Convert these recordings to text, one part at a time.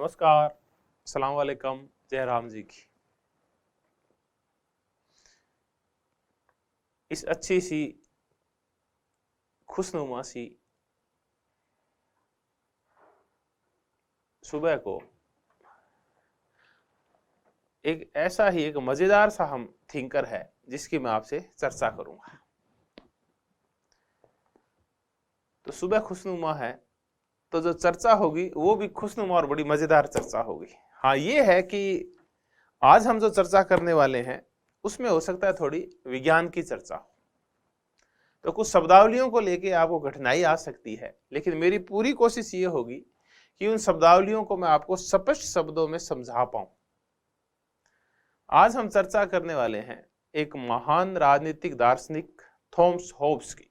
नमस्कार, अस्सलाम वालेकुम, जय राम जी की। इस अच्छी सी खुशनुमा सी सुबह को एक ऐसा ही एक मजेदार सा हम थिंकर है जिसकी मैं आपसे चर्चा करूंगा। तो सुबह खुशनुमा है तो जो चर्चा होगी वो भी खुशनुमा और बड़ी मजेदार चर्चा होगी। हाँ, ये है कि आज हम जो चर्चा करने वाले हैं उसमें हो सकता है थोड़ी विज्ञान की चर्चा हो, तो कुछ शब्दावलियों को लेके आपको कठिनाई आ सकती है, लेकिन मेरी पूरी कोशिश ये होगी कि उन शब्दावलियों को मैं आपको स्पष्ट शब्दों में समझा पाऊं। आज हम चर्चा करने वाले हैं एक महान राजनीतिक दार्शनिक थॉमस होब्स की।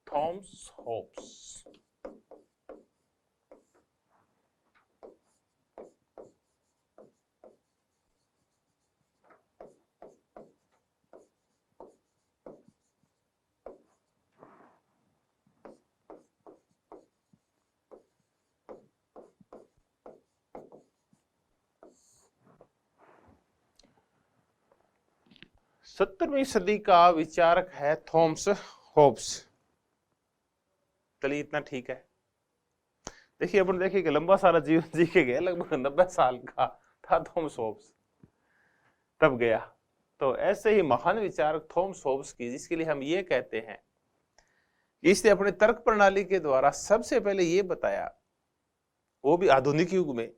थॉमस होब्स 17वीं सदी का विचारक है थॉमस होब्स। चलिए, इतना ठीक है। देखिए, अपन देखिए कि लंबा सारा जीवन जी के गया, लगभग 90 साल का था थॉमस होब्स तब गया। तो ऐसे ही महान विचारक थॉमस होब्स की, जिसके लिए हम ये कहते हैं कि इसने अपने तर्क प्रणाली के द्वारा सबसे पहले ये बताया, वो भी आधुनिक युग में,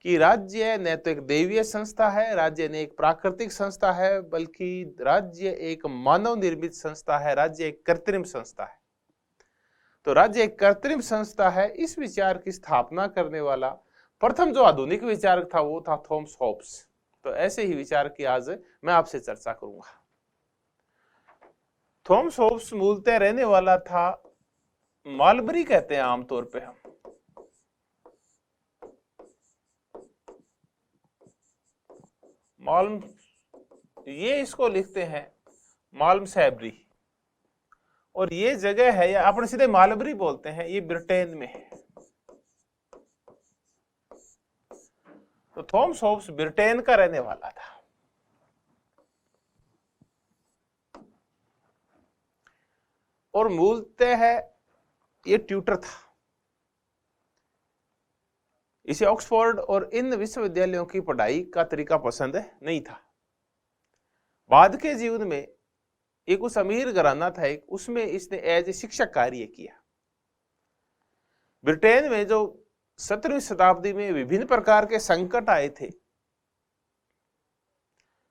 कि राज्य न तो एक दैवीय संस्था है, राज्य न एक प्राकृतिक संस्था है, बल्कि राज्य एक मानव निर्मित संस्था है, राज्य एक कृत्रिम संस्था है। तो राज्य एक कृत्रिम संस्था है, इस विचार की स्थापना करने वाला प्रथम जो आधुनिक विचारक था वो था थॉमस होब्स। तो ऐसे ही विचार की आज मैं आपसे चर्चा करूंगा। थॉमस होब्स मूलतः रहने वाला था मालबरी, कहते हैं आमतौर पे हम, माल्म, ये इसको लिखते हैं माल्मसैबरी, और ये जगह है, या अपने सीधे मालबरी बोलते हैं, ये ब्रिटेन में है। तो थॉमस होब्स ब्रिटेन का रहने वाला था। और मूलतः है ये ट्यूटर था। इसे ऑक्सफोर्ड और इन विश्वविद्यालयों की पढ़ाई का तरीका पसंद नहीं था। बाद के जीवन में एक उस अमीर घराना था एक, उसमें इसने एज ए शिक्षक कार्य किया। ब्रिटेन में जो 17वीं शताब्दी में विभिन्न प्रकार के संकट आए थे,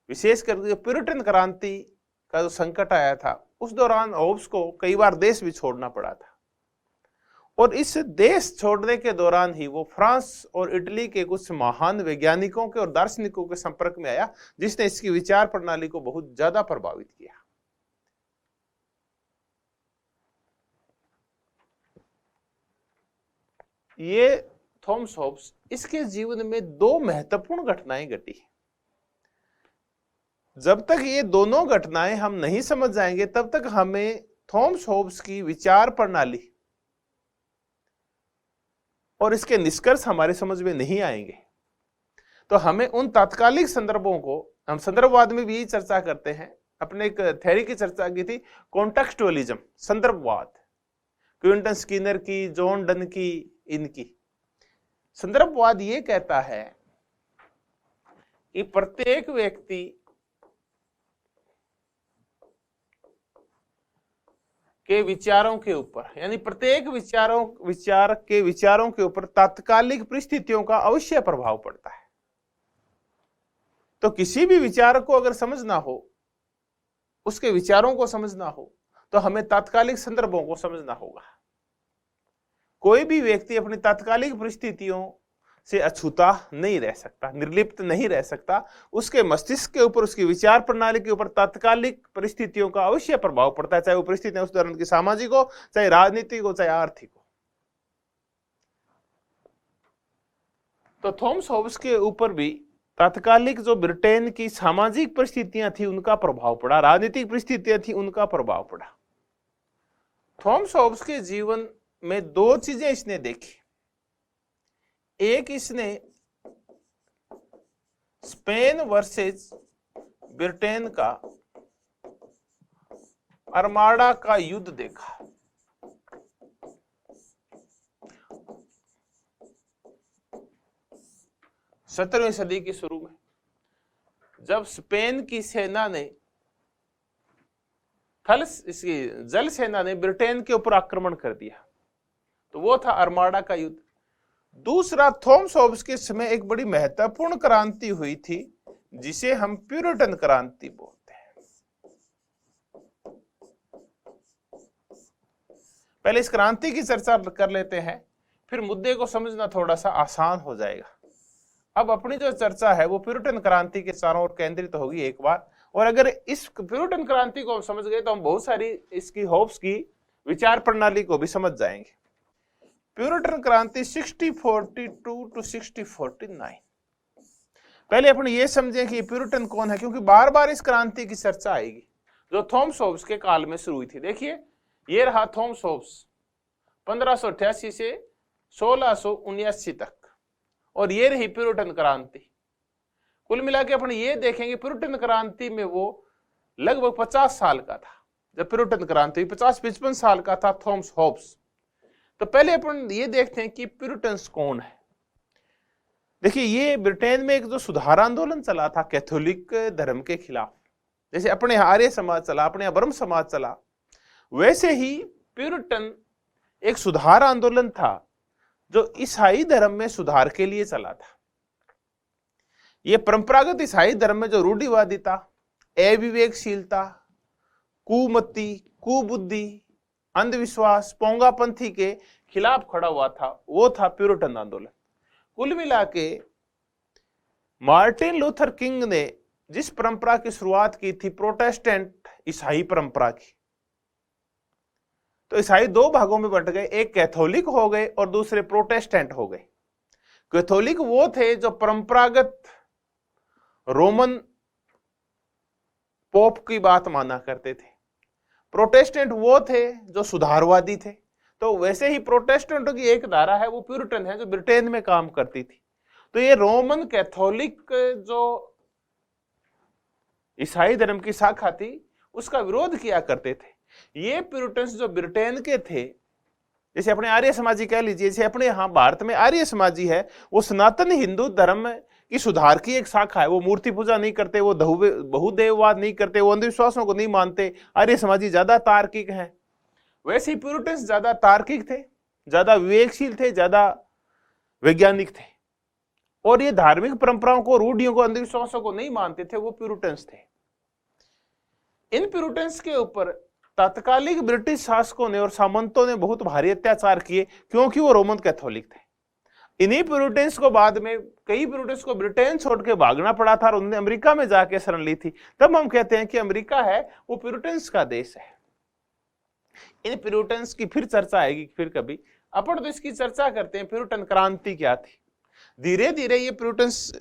विशेष करके प्यूरिटन क्रांति का जो संकट आया था, उस दौरान होब्स को कई बार देश भी छोड़ना पड़ा था। और इस देश छोड़ने के दौरान ही वो फ्रांस और इटली के कुछ महान वैज्ञानिकों के और दार्शनिकों के संपर्क में आया, जिसने इसकी विचार प्रणाली को बहुत ज्यादा प्रभावित किया। ये थॉमस होब्स, इसके जीवन में दो महत्वपूर्ण घटनाएं घटी। जब तक ये दोनों घटनाएं हम नहीं समझ जाएंगे, तब तक हमें थॉमस होब्स की विचार प्रणाली और इसके निष्कर्ष हमारे समझ में नहीं आएंगे। तो हमें उन तात्कालिक संदर्भों को, हम संदर्भवाद में भी यही चर्चा करते हैं, अपने एक थ्योरी की चर्चा की थी, कॉन्टेक्सचुअलिज्म, संदर्भवाद, क्विंटन स्किनर की, जॉन डन की, इनकी। संदर्भवाद ये कहता है कि प्रत्येक व्यक्ति के विचारों के ऊपर, यानी प्रत्येक विचारों के ऊपर तात्कालिक परिस्थितियों का अवश्य प्रभाव पड़ता है। तो किसी भी विचार को अगर समझना हो, उसके विचारों को समझना हो, तो हमें तात्कालिक संदर्भों को समझना होगा। कोई भी व्यक्ति अपनी तात्कालिक परिस्थितियों से अछूता नहीं रह सकता, निर्लिप्त नहीं रह सकता। उसके मस्तिष्क के ऊपर, उसकी विचार प्रणाली के ऊपर तात्कालिक परिस्थितियों का अवश्य प्रभाव पड़ता है, चाहे वो परिस्थितियां उस दौरान की सामाजिक हो, चाहे राजनीतिक हो, चाहे आर्थिक हो। तो थॉमस हॉब्स के ऊपर भी तात्कालिक जो ब्रिटेन की सामाजिक परिस्थितियां थी उनका प्रभाव पड़ा, राजनीतिक परिस्थितियां थी उनका प्रभाव पड़ा। थॉमस हॉब्स के जीवन में दो चीजें इसने देखी। एक, इसने स्पेन वर्सेस ब्रिटेन का आर्माडा का युद्ध देखा। सत्रहवीं सदी के शुरू में जब स्पेन की सेना ने इसकी जल सेना ने ब्रिटेन के ऊपर आक्रमण कर दिया, तो वो था आर्माडा का युद्ध। दूसरा, थॉमस हॉब्स के समय एक बड़ी महत्वपूर्ण क्रांति हुई थी जिसे हम प्यूरिटन क्रांति बोलते हैं। पहले इस क्रांति की चर्चा कर लेते हैं, फिर मुद्दे को समझना थोड़ा सा आसान हो जाएगा। अब अपनी जो चर्चा है वो प्यूरिटन क्रांति के चारों ओर केंद्रित होगी एक बार, और अगर इस प्यूरिटन क्रांति को हम समझ गए तो हम बहुत सारी इसकी हॉब्स की विचार प्रणाली को भी समझ जाएंगे। प्यूरिटन क्रांति 1642 टू 1649। पहले अपन ये समझें कि प्यूरिटन कौन है, क्योंकि बार बार इस क्रांति की चर्चा आएगी जो थॉमस हॉब्स के काल में शुरू हुई थी। देखिए, ये रहा थॉमस हॉब्स 1588 से 1679 तक, और ये रही प्यूरिटन क्रांति। कुल मिला के अपन ये देखेंगे, प्यूरिटन क्रांति में वो लगभग 50 साल का था जब प्यूरिटन क्रांति 50-55 साल का था थॉमस हॉब्स। तो पहले अपन ये देखते हैं कि प्यूरिटन्स कौन है। देखिए, ये ब्रिटेन में एक जो सुधार आंदोलन चला था कैथोलिक धर्म के खिलाफ, जैसे अपने यहाँ आर्य समाज चला, अपने यहाँ ब्रह्म समाज चला, वैसे ही प्यूरिटन एक सुधार आंदोलन था जो ईसाई धर्म में सुधार के लिए चला था। ये परंपरागत ईसाई धर्म में जो रूढ़िवादिता, अविवेकशीलता, कुमति, कुबुद्धि, अंधविश्वास, पोंगापंथी के खिलाफ खड़ा हुआ था, वो था प्यूरिटन आंदोलन। कुल मिला के मार्टिन लूथर किंग ने जिस परंपरा की शुरुआत की थी, प्रोटेस्टेंट ईसाई परंपरा की, तो ईसाई दो भागों में बंट गए, एक कैथोलिक हो गए और दूसरे प्रोटेस्टेंट हो गए। कैथोलिक वो थे जो परंपरागत रोमन पोप की बात माना करते थे, प्रोटेस्टेंट वो थे जो सुधारवादी थे। तो वैसे ही प्रोटेस्टेंटों की एक धारा है वो प्यूरिटन है जो ब्रिटेन में काम करती थी। तो ये रोमन कैथोलिक जो ईसाई धर्म की शाखा थी उसका विरोध किया करते थे। ये प्यूरिटन्स जो ब्रिटेन के थे, जैसे अपने आर्य समाजी कह लीजिए, जैसे अपने यहाँ भारत में आर्य समाजी है, वो सनातन हिंदू धर्म की सुधार की एक शाखा है। वो मूर्ति पूजा नहीं करते, वो बहुदेववाद नहीं करते, वो अंधविश्वासों को नहीं मानते। आर्य समाजी ज्यादा तार्किक हैं। वैसे ही प्यूरिटन्स ज्यादा तार्किक थे, ज्यादा विवेकशील थे, ज्यादा वैज्ञानिक थे, और ये धार्मिक परंपराओं को, रूढ़ियों को, अंधविश्वासों को नहीं मानते थे। वो प्यूरिटन्स थे। इन प्यूरिटन्स के ऊपर तत्कालिक ब्रिटिश शासकों ने और सामंतों ने बहुत भारी अत्याचार किए, क्योंकि वो रोमन कैथोलिक थे। इन्हीं प्यूरिटन्स को बाद में कई प्यूरिटन्स को ब्रिटेन छोड़ के भागना पड़ा था और उन्होंने अमेरिका में जाके शरण ली थी। तब हम कहते हैं कि अमेरिका है वो प्यूरिटन्स का देश है। इन प्यूरिटन्स की फिर चर्चा आएगी फिर कभी। अपन तो इसकी चर्चा करते हैं प्यूरिटन क्रांति क्या थी। धीरे धीरे ये प्यूरिटन्स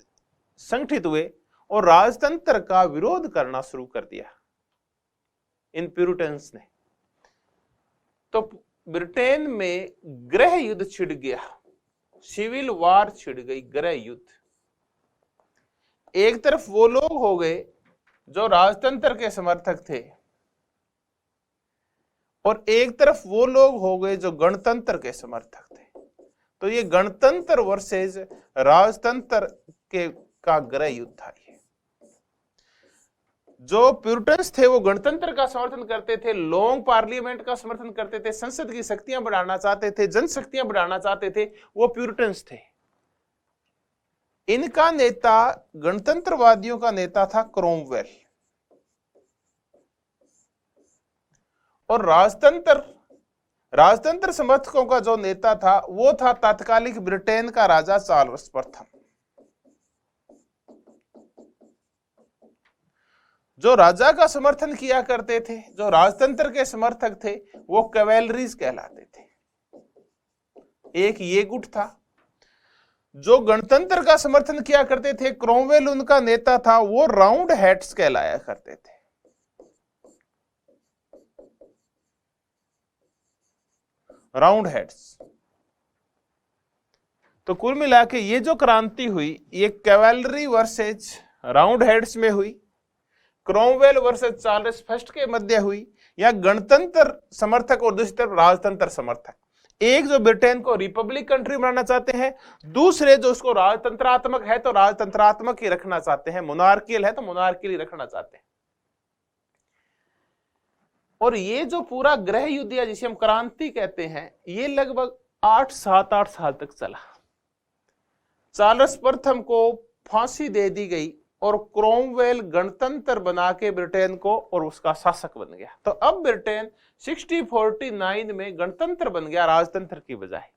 संगठित हुए और राजतंत्र का विरोध करना शुरू कर दिया इन प्यूरिटन्स ने। तो ब्रिटेन में गृह युद्ध छिड़ गया, सिविल वार छिड़ गई, गृह युद्ध। एक तरफ वो लोग हो गए जो राजतंत्र के समर्थक थे और एक तरफ वो लोग हो गए जो गणतंत्र के समर्थक थे। तो ये गणतंत्र वर्सेस राजतंत्र के का गृह युद्ध था। ये जो प्यूरिटन्स थे वो गणतंत्र का समर्थन करते थे, लॉन्ग पार्लियामेंट का समर्थन करते थे, संसद की शक्तियां बढ़ाना चाहते थे, जनशक्तियां बढ़ाना चाहते थे, वो प्यूरिटन्स थे। इनका नेता, गणतंत्रवादियों का नेता था क्रोमवेल, और राजतंत्र राजतंत्र समर्थकों का जो नेता था वो था तात्कालिक ब्रिटेन का राजा चार्ल्स प्रथम। जो राजा का समर्थन किया करते थे, जो राजतंत्र के समर्थक थे, वो कैवेलरीज कहलाते थे। एक ये गुट था। जो गणतंत्र का समर्थन किया करते थे, क्रोमवेल उनका नेता था, वो राउंड हेड्स कहलाया करते थे। Round heads. तो कुल मिला के ये जो क्रांति हुई, ये कैवेलरी वर्सेज राउंड हेड्स में हुई, क्रोमवेल वर्सेज चार्ल्स फर्स्ट के मध्य हुई, या गणतंत्र समर्थक और दूसरी तरफ राजतंत्र समर्थक। एक जो ब्रिटेन को रिपब्लिक कंट्री बनाना चाहते हैं, दूसरे जो उसको राजतंत्रात्मक है तो राजतंत्रात्मक ही रखना चाहते हैं, मोनार्कियल है तो मोनार्कियल ही रखना चाहते हैं। और ये जो पूरा गृह युद्ध या जिसे हम क्रांति कहते हैं, ये लगभग 8 साल तक चला। चार्ल्स प्रथम को फांसी दे दी गई और क्रोमवेल गणतंत्र बना के ब्रिटेन को और उसका शासक बन गया। तो अब ब्रिटेन 1649 में गणतंत्र बन गया राजतंत्र की बजाय।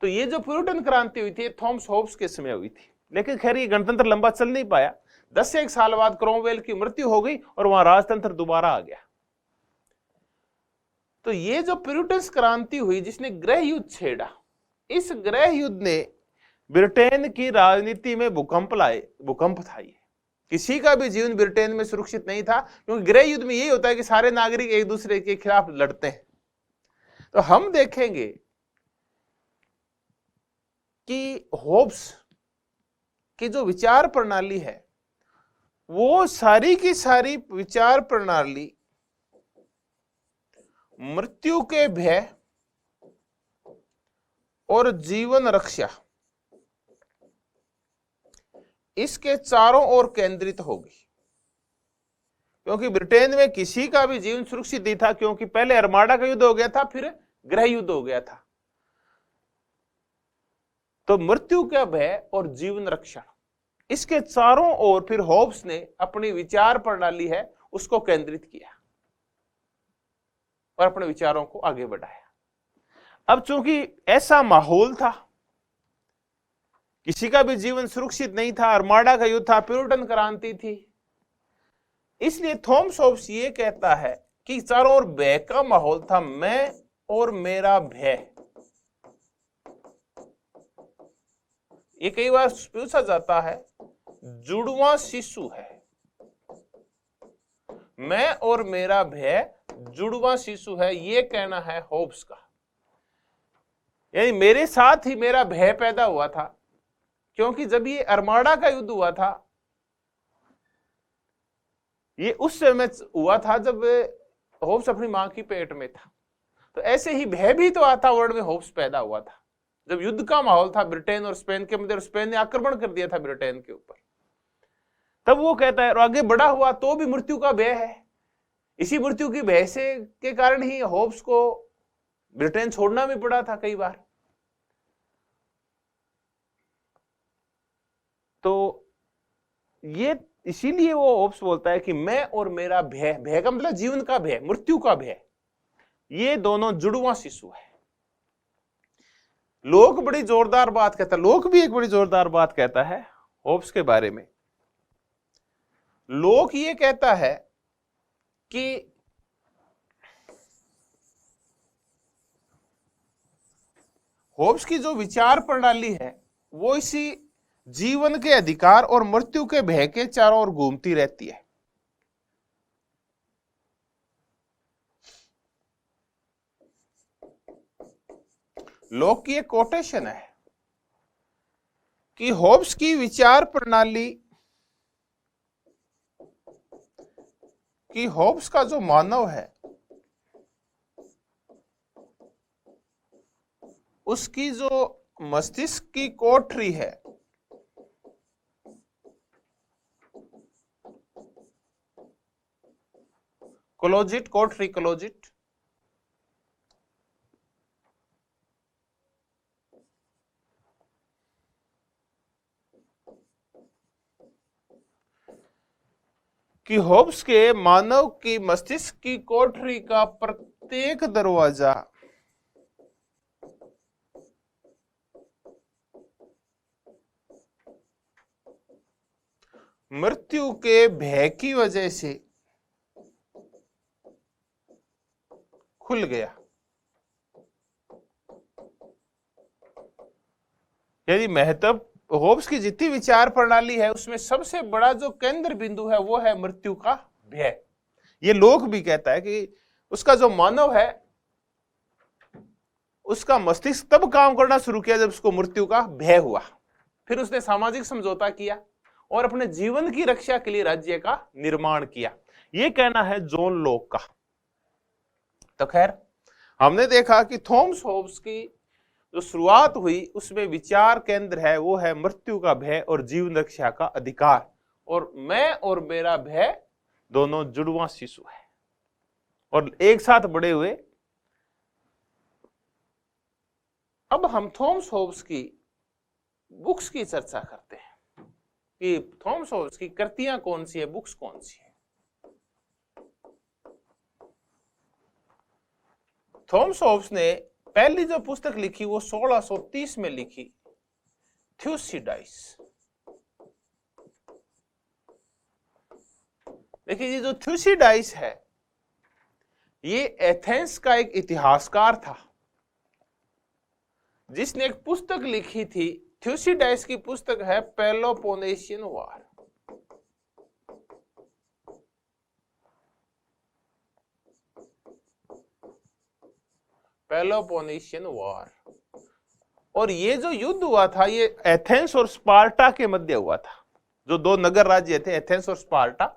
तो ये जो प्यूरिटन क्रांति हुई थी, थॉमस होब्स के समय हुई थी, लेकिन खैर ये गणतंत्र लंबा चल नहीं पाया। 10 से 1 साल बाद क्रोमवेल की मृत्यु हो गई और वहां राजतंत्र दोबारा आ गया। तो ये जो प्यूरिटन क्रांति हुई जिसने गृह युद्ध छेड़ा, इस गृह युद्ध ने ब्रिटेन की राजनीति में भूकंप था। ये किसी का भी जीवन ब्रिटेन में सुरक्षित नहीं था, क्योंकि गृह युद्ध में यही होता है कि सारे नागरिक एक दूसरे के खिलाफ लड़ते हैं। तो हम देखेंगे कि होब्स की जो विचार प्रणाली है, वो सारी की सारी विचार प्रणाली मृत्यु के भय और जीवन रक्षा, इसके चारों ओर केंद्रित होगी। क्योंकि ब्रिटेन में किसी का भी जीवन सुरक्षित नहीं था, क्योंकि पहले आर्माडा का युद्ध हो गया था, फिर गृह युद्ध हो गया था। तो मृत्यु का भय और जीवन रक्षा, इसके चारों ओर फिर होब्स ने अपनी विचार प्रणाली है उसको केंद्रित किया और अपने विचारों को आगे बढ़ाया। अब चूंकि ऐसा माहौल था, किसी का भी जीवन सुरक्षित नहीं था, आर्माडा का युद्ध था, प्यूरिटन क्रांति थी, इसलिए थॉमस होब्स ये कहता है कि चारों ओर भय का माहौल था। मैं और मेरा भय, ये कई बार पूछा जाता है, जुड़वा शिशु है। मैं और मेरा भय जुड़वा शिशु है, ये कहना है होब्स का। यानी मेरे साथ ही मेरा भय पैदा हुआ था, क्योंकि जब ये आर्माडा का युद्ध हुआ था, ये उस समय हुआ था जब होब्स अपनी मां की पेट में था। तो ऐसे ही भयभीत वातावरण में होब्स पैदा हुआ था, जब युद्ध का माहौल था ब्रिटेन और स्पेन के मध्य, स्पेन ने आक्रमण कर दिया था ब्रिटेन के ऊपर। तब वो कहता है, और आगे बड़ा हुआ तो भी मृत्यु का भय है। इसी मृत्यु की भय से के कारण ही होब्स को ब्रिटेन छोड़ना भी पड़ा था कई बार। तो ये इसीलिए वो होब्स बोलता है कि मैं और मेरा भय, भय का मतलब जीवन का भय, मृत्यु का भय, ये दोनों जुड़वा शिशु है। लोक बड़ी जोरदार बात कहता है, लोक भी एक बड़ी जोरदार बात कहता है होब्स के बारे में। लोक ये कहता है कि होब्स की जो विचार प्रणाली है वो इसी जीवन के अधिकार और मृत्यु के भय के चारों ओर घूमती रहती है। लोक की एक कोटेशन है कि होब्स की विचार प्रणाली, कि होब्स का जो मानव है उसकी जो मस्तिष्क की कोठरी है क्लोजिट, कोठरी क्लोजिट, कि होब्स के मानव की मस्तिष्क की कोठरी का प्रत्येक दरवाजा मृत्यु के भय की वजह से खुल गया। यदि महत्व होब्स की जितनी विचार प्रणाली है उसमें सबसे बड़ा जो केंद्र बिंदु है वो है मृत्यु का भय। ये लोग भी कहता है कि उसका जो मानव है उसका मस्तिष्क तब काम करना शुरू किया जब उसको मृत्यु का भय हुआ। फिर उसने सामाजिक समझौता किया और अपने जीवन की रक्षा के लिए राज्य का निर्माण किया। यह कहना है जॉन लॉक का। तो खैर हमने देखा कि थॉमस होब्स की जो शुरुआत हुई उसमें विचार केंद्र है वो है मृत्यु का भय और जीवन रक्षा का अधिकार, और मैं और मेरा भय दोनों जुड़वा शिशु है और एक साथ बड़े हुए। अब हम थॉमस होब्स की बुक्स की चर्चा करते हैं कि थॉमस होब्स की कृतियां कौन सी है, बुक्स कौन सी है। थॉमस होब्स ने पहली जो पुस्तक लिखी वो 1630 में लिखी, थ्यूसिडाइस। देखिए ये जो थ्यूसिडाइस है ये एथेंस का एक इतिहासकार था जिसने एक पुस्तक लिखी थी। थ्यूसिडाइस की पुस्तक है पेलोपोनेशियन वार। पेलोपोनेशियन वार, और ये जो युद्ध हुआ था ये एथेंस और स्पार्टा के मध्य हुआ था। जो दो नगर राज्य थे एथेंस और स्पार्टा,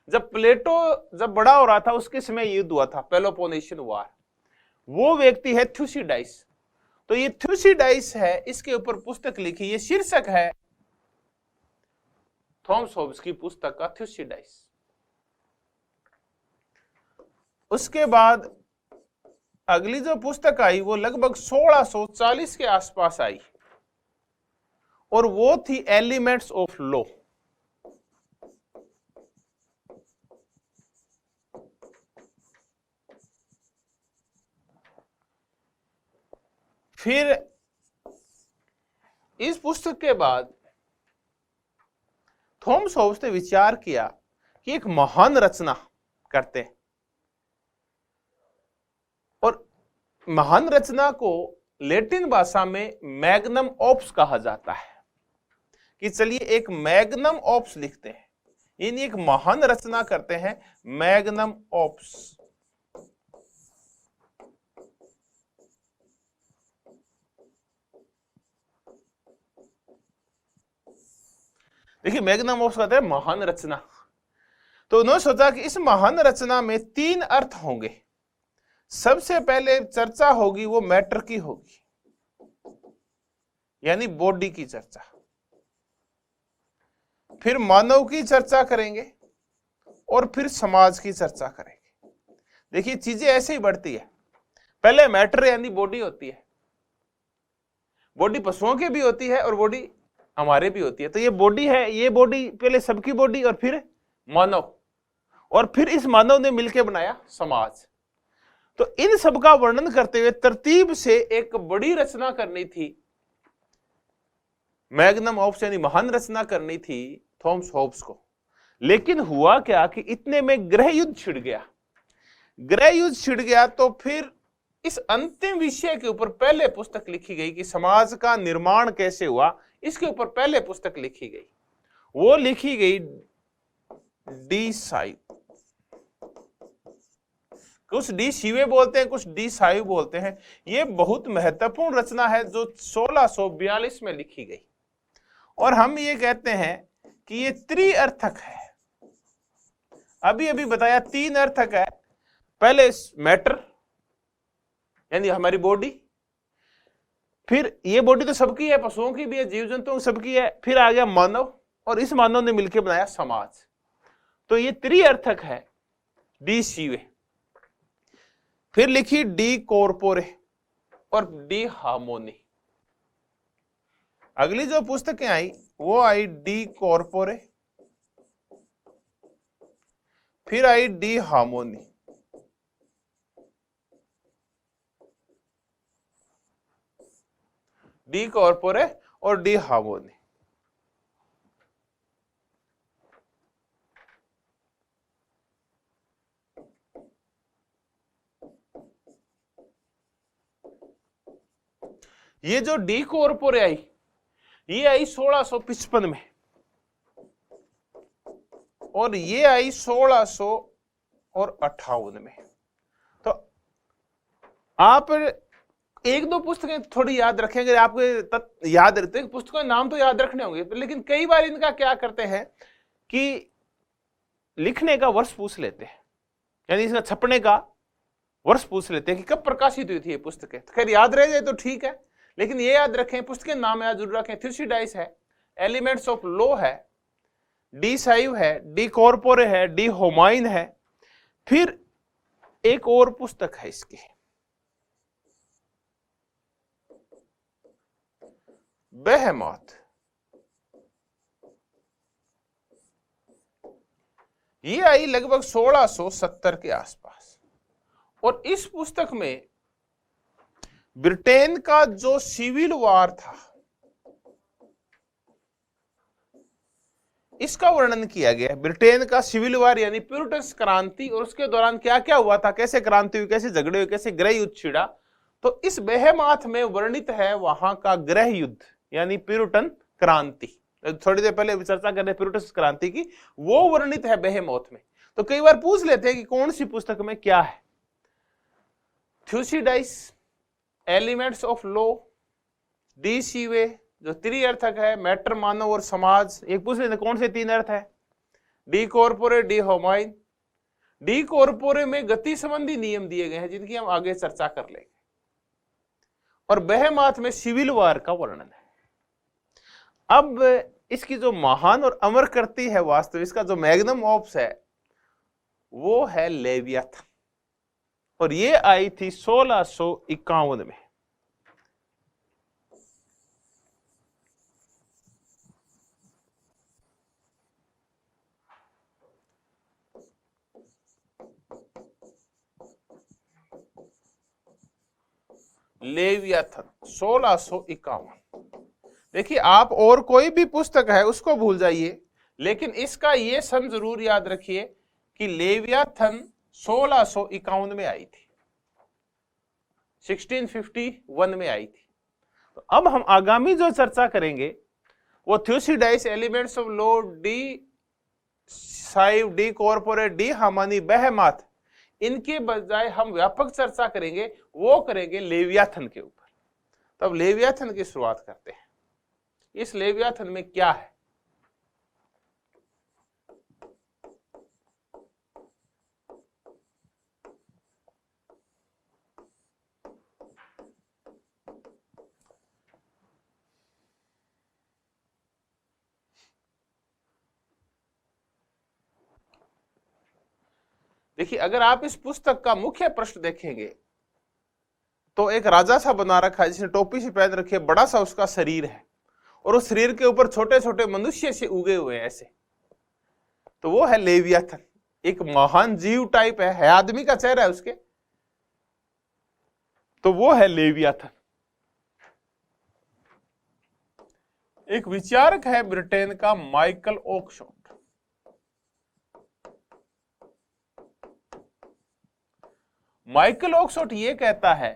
जब प्लेटो जब बड़ा हो रहा था उसके समय युद्ध हुआ था, पेलोपोनेशियन वार। वो व्यक्ति है थ्यूसिडाइस। तो ये थ्यूसिडाइस है, इसके ऊपर पुस्तक लिखी। ये शीर्षक है थॉमस होब्स की पुस्तक का, थ्यूसिडाइस। उसके बाद अगली जो पुस्तक आई वो लगभग 1640 के आसपास आई और वो थी एलिमेंट्स ऑफ लॉ। फिर इस पुस्तक के बाद थॉमस होब्स ने विचार किया कि एक महान रचना करते हैं, और महान रचना को लैटिन भाषा में मैग्नम ऑप्स कहा जाता है कि चलिए एक मैग्नम ऑप्स लिखते हैं, यानी एक महान रचना करते हैं, मैग्नम ऑप्स। देखिए मैग्नम ऑप्स कहते हैं महान रचना। तो उन्होंने सोचा कि इस महान रचना में 3 अर्थ होंगे। सबसे पहले चर्चा होगी वो मैटर की होगी, यानी बॉडी की चर्चा। फिर मानव की चर्चा करेंगे और फिर समाज की चर्चा करेंगे। देखिए चीजें ऐसे ही बढ़ती है। पहले मैटर यानी बॉडी होती है, बॉडी पशुओं की भी होती है और बॉडी हमारे भी होती है। तो ये बॉडी है, ये बॉडी पहले सबकी बॉडी और फिर मानव, और फिर इस मानव ने मिलकर बनाया समाज। तो इन सब का वर्णन करते हुए तरतीब से एक बड़ी रचना करनी थी, मैग्नम ऑप्स यानी महान रचना करनी थी थॉमस होब्स को। लेकिन हुआ क्या कि इतने में गृह युद्ध छिड़ गया। गृह युद्ध छिड़ गया तो फिर इस अंतिम विषय के ऊपर पहले पुस्तक लिखी गई कि समाज का निर्माण कैसे हुआ, इसके ऊपर पहले पुस्तक लिखी गई। वो लिखी गई डी साइव। कुछ डी सीवे बोलते हैं, कुछ डी साइव बोलते हैं। ये बहुत महत्वपूर्ण रचना है जो 1642 में लिखी गई, और हम ये कहते हैं कि ये त्रिअर्थक है। अभी अभी बताया 3 अर्थक है। पहले मैटर यानी हमारी बॉडी, फिर ये बॉडी तो सबकी है, पशुओं की भी है, जीव जंतुओं की सबकी है। फिर आ गया मानव, और इस मानव ने मिलकर बनाया समाज। तो ये त्रिअर्थक है डी सीवे। फिर लिखी डी कॉर्पोरे और डी हार्मोनी। अगली जो पुस्तकें आई वो आई डी कॉर्पोरे, फिर आई डी हार्मोनी। डी कॉर्पोरे और डी हार्मोनी। ये जो डी कॉर्पोरे आई, ये आई 1655 में और ये आई 1658 में। तो आप एक दो पुस्तकें थोड़ी याद रखेंगे, आपको याद रहते हैं, पुस्तकों के नाम तो याद रखने होंगे, लेकिन कई बार इनका क्या करते हैं कि लिखने का वर्ष पूछ लेते हैं, यानी इसका छपने का वर्ष पूछ लेते हैं कि कब प्रकाशित हुई थी ये पुस्तकें। तो खैर याद रह जाए तो ठीक है, लेकिन ये याद रखें, पुस्तकें नाम याद जरूर रखें। थ्यूसिडाइस है, एलिमेंट्स ऑफ लॉ है, डी साइव है, डी कॉर्पोरे है, डी होमाइन है। फिर एक और पुस्तक है इसकी, बेहेमोथ। ये आई लगभग 1670 के आसपास और इस पुस्तक में ब्रिटेन का जो सिविल वार था इसका वर्णन किया गया। ब्रिटेन का सिविल वार यानी प्यूरिटन क्रांति, और उसके दौरान क्या क्या हुआ था, कैसे क्रांति हुई, कैसे झगड़े हुए, कैसे गृह युद्ध छिड़ा। तो इस बेहेमोथ में वर्णित है वहां का गृह युद्ध यानी प्यूरिटन क्रांति। थोड़ी देर पहले चर्चा कर रहे प्यूरिटन क्रांति की, वो वर्णित है बेहेमोथ में। तो कई बार पूछ लेते हैं कि कौन सी पुस्तक में क्या है। थ्यूसिडाइस, एलिमेंट्स ऑफ लॉ, डी सीवे जो त्रिअर्थक है, मैटर मानव और समाज, एक पूछ लेते कौन से तीन अर्थ है, डी कॉर्पोरे, डी होमाइन। डी कॉर्पोरे में गति संबंधी नियम दिए गए हैं जिनकी हम आगे चर्चा कर लेंगे, और बेहेमोथ में सिविल वार का वर्णन है। अब इसकी जो महान और अमर करती है वास्तव, इसका जो मैग्नम ऑप्स है वो है लेवियाथन, और ये आई थी 1651 में। लेवियाथन 1651। देखिए आप और कोई भी पुस्तक है उसको भूल जाइए, लेकिन इसका ये सन जरूर याद रखिए कि लेवियाथन 1651 में आई थी, 1651 में आई थी। तो अब हम आगामी जो चर्चा करेंगे वो Thucydides, elements of law, De Cive, De Corpore, De harmony, Behemoth, इनके बजाय हम व्यापक चर्चा करेंगे, वो करेंगे लेवियाथन के ऊपर। तब लेवियाथन की शुरुआत करते हैं। इस लेवियाथन में क्या है? देखिए अगर आप इस पुस्तक का मुख्य प्रश्न देखेंगे तो एक राजा सा बना रखा है जिसने टोपी सी पहन रखी है, बड़ा सा उसका शरीर है और उस शरीर के ऊपर छोटे छोटे मनुष्य से उगे हुए हैं ऐसे। तो वो है लेवियाथन, एक महान जीव टाइप है आदमी का चेहरा है उसके, तो वो है लेवियाथन। एक विचारक है ब्रिटेन का माइकल ऑक्सफोर्ड। माइकल ऑक्सफोर्ड ये कहता है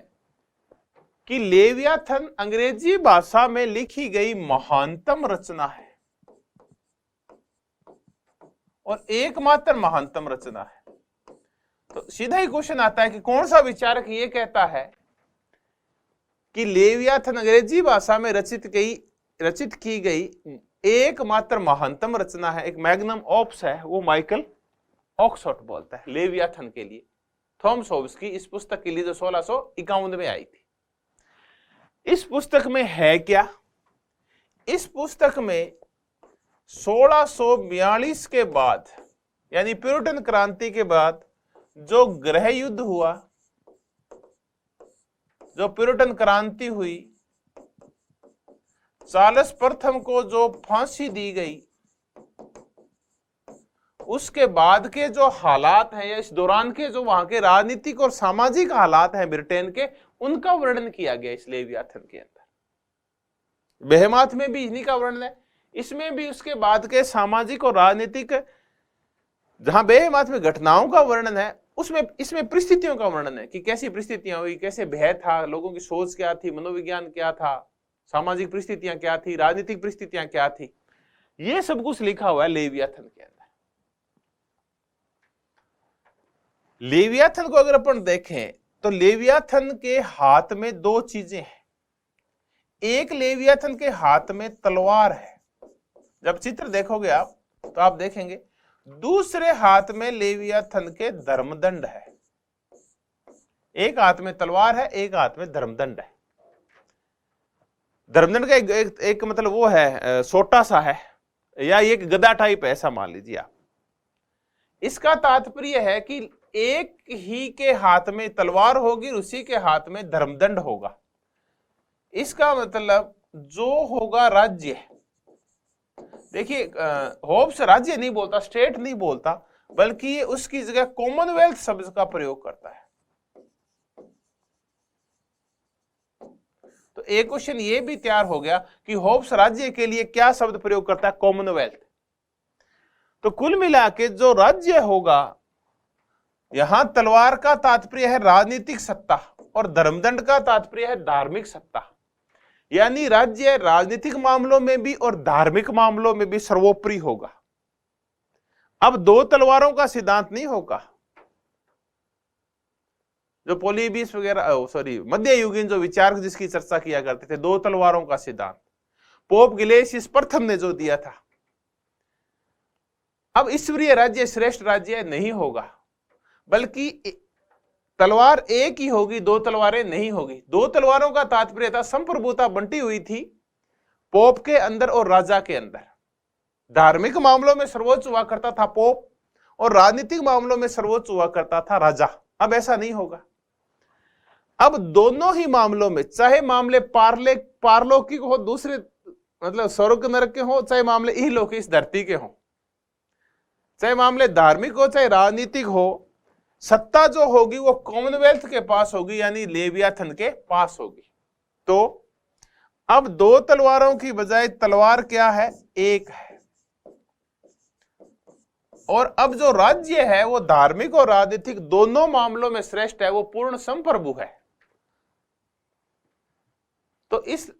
कि लेवियाथन अंग्रेजी भाषा में लिखी गई महानतम रचना है और एकमात्र महानतम रचना है। तो सीधा ही क्वेश्चन आता है कि कौन सा विचारक ये कहता है कि लेवियाथन अंग्रेजी भाषा में रचित की गई एकमात्र महानतम रचना है, एक मैग्नम ऑप्स है, वो माइकल ऑक्सफोर्ड बोलता है लेवियाथन के लिए। थॉमस होब्स की इस पुस्तक के लिए जो 1651 में आई थी। इस पुस्तक में है क्या? इस पुस्तक में 1642 के बाद यानी प्यूरिटन क्रांति के बाद जो गृह युद्ध हुआ, जो प्यूरिटन क्रांति हुई, चार्ल्स प्रथम को जो फांसी दी गई, उसके बाद के जो हालात हैं या इस दौरान के जो वहां के राजनीतिक और सामाजिक हालात हैं ब्रिटेन के, उनका वर्णन किया गया इस लेवियाथन के अंदर। बेहेमात में भी इन्हीं का वर्णन है, इसमें भी उसके बाद के सामाजिक और राजनीतिक, जहां बेहेमात में घटनाओं का वर्णन है, उसमें इसमें परिस्थितियों का वर्णन है कि कैसी परिस्थितियां हुई, कैसे भय था, लोगों की सोच क्या थी, मनोविज्ञान क्या था, सामाजिक परिस्थितियां क्या थी, राजनीतिक परिस्थितियां क्या थी, ये सब कुछ लिखा हुआ है लेवियाथन के अंदर। लेवियाथन को अगर अपन देखें तो लेवियाथन के हाथ में दो चीजें हैं। एक, लेवियाथन के हाथ में तलवार है, जब चित्र देखोगे आप तो आप देखेंगे। दूसरे हाथ में लेवियाथन के धर्मदंड है। एक हाथ में तलवार है, एक हाथ में धर्मदंड है। धर्मदंड का एक मतलब वो है छोटा सा है, या एक गदा टाइप है, ऐसा मान लीजिए आप। इसका तात्पर्य है कि एक ही के हाथ में तलवार होगी, उसी के हाथ में धर्मदंड होगा। इसका मतलब जो होगा राज्य, देखिए होब्स राज्य नहीं बोलता, स्टेट नहीं बोलता, बल्कि ये उसकी जगह कॉमनवेल्थ शब्द का प्रयोग करता है। तो एक क्वेश्चन ये भी तैयार हो गया कि होब्स राज्य के लिए क्या शब्द प्रयोग करता है, कॉमनवेल्थ। तो कुल मिला के जो राज्य होगा, यहां तलवार का तात्पर्य है राजनीतिक सत्ता और धर्मदंड का तात्पर्य है धार्मिक सत्ता, यानी राज्य राजनीतिक मामलों में भी और धार्मिक मामलों में भी सर्वोपरि होगा। अब दो तलवारों का सिद्धांत नहीं होगा, जो पोलिबियस वगैरह मध्य युगीन जो विचारक जिसकी चर्चा किया करते थे, दो तलवारों का सिद्धांत पोप गिलेसियस प्रथम ने जो दिया था। अब ईश्वरीय राज्य श्रेष्ठ राज्य नहीं होगा, बल्कि तलवार एक ही होगी, दो तलवारें नहीं होगी। दो तलवारों का तात्पर्य था संप्रभुता बंटी हुई थी पोप के अंदर और राजा के अंदर। धार्मिक मामलों में सर्वोच्च हुआ करता था पोप और राजनीतिक मामलों में सर्वोच्च हुआ करता था राजा। अब ऐसा नहीं होगा। अब दोनों ही मामलों में, चाहे मामले पारलौकिक हो, दूसरे मतलब स्वर्ग नरक के हो, चाहे मामले इहलोक इस धरती के हो, चाहे मामले धार्मिक हो चाहे राजनीतिक हो, सत्ता जो होगी वो कॉमनवेल्थ के पास होगी, यानी लेवियाथन के पास होगी। तो अब दो तलवारों की बजाय तलवार क्या है, एक है। और अब जो राज्य है वो धार्मिक और राजनीतिक दोनों मामलों में श्रेष्ठ है, वो पूर्ण संप्रभु है। तो इस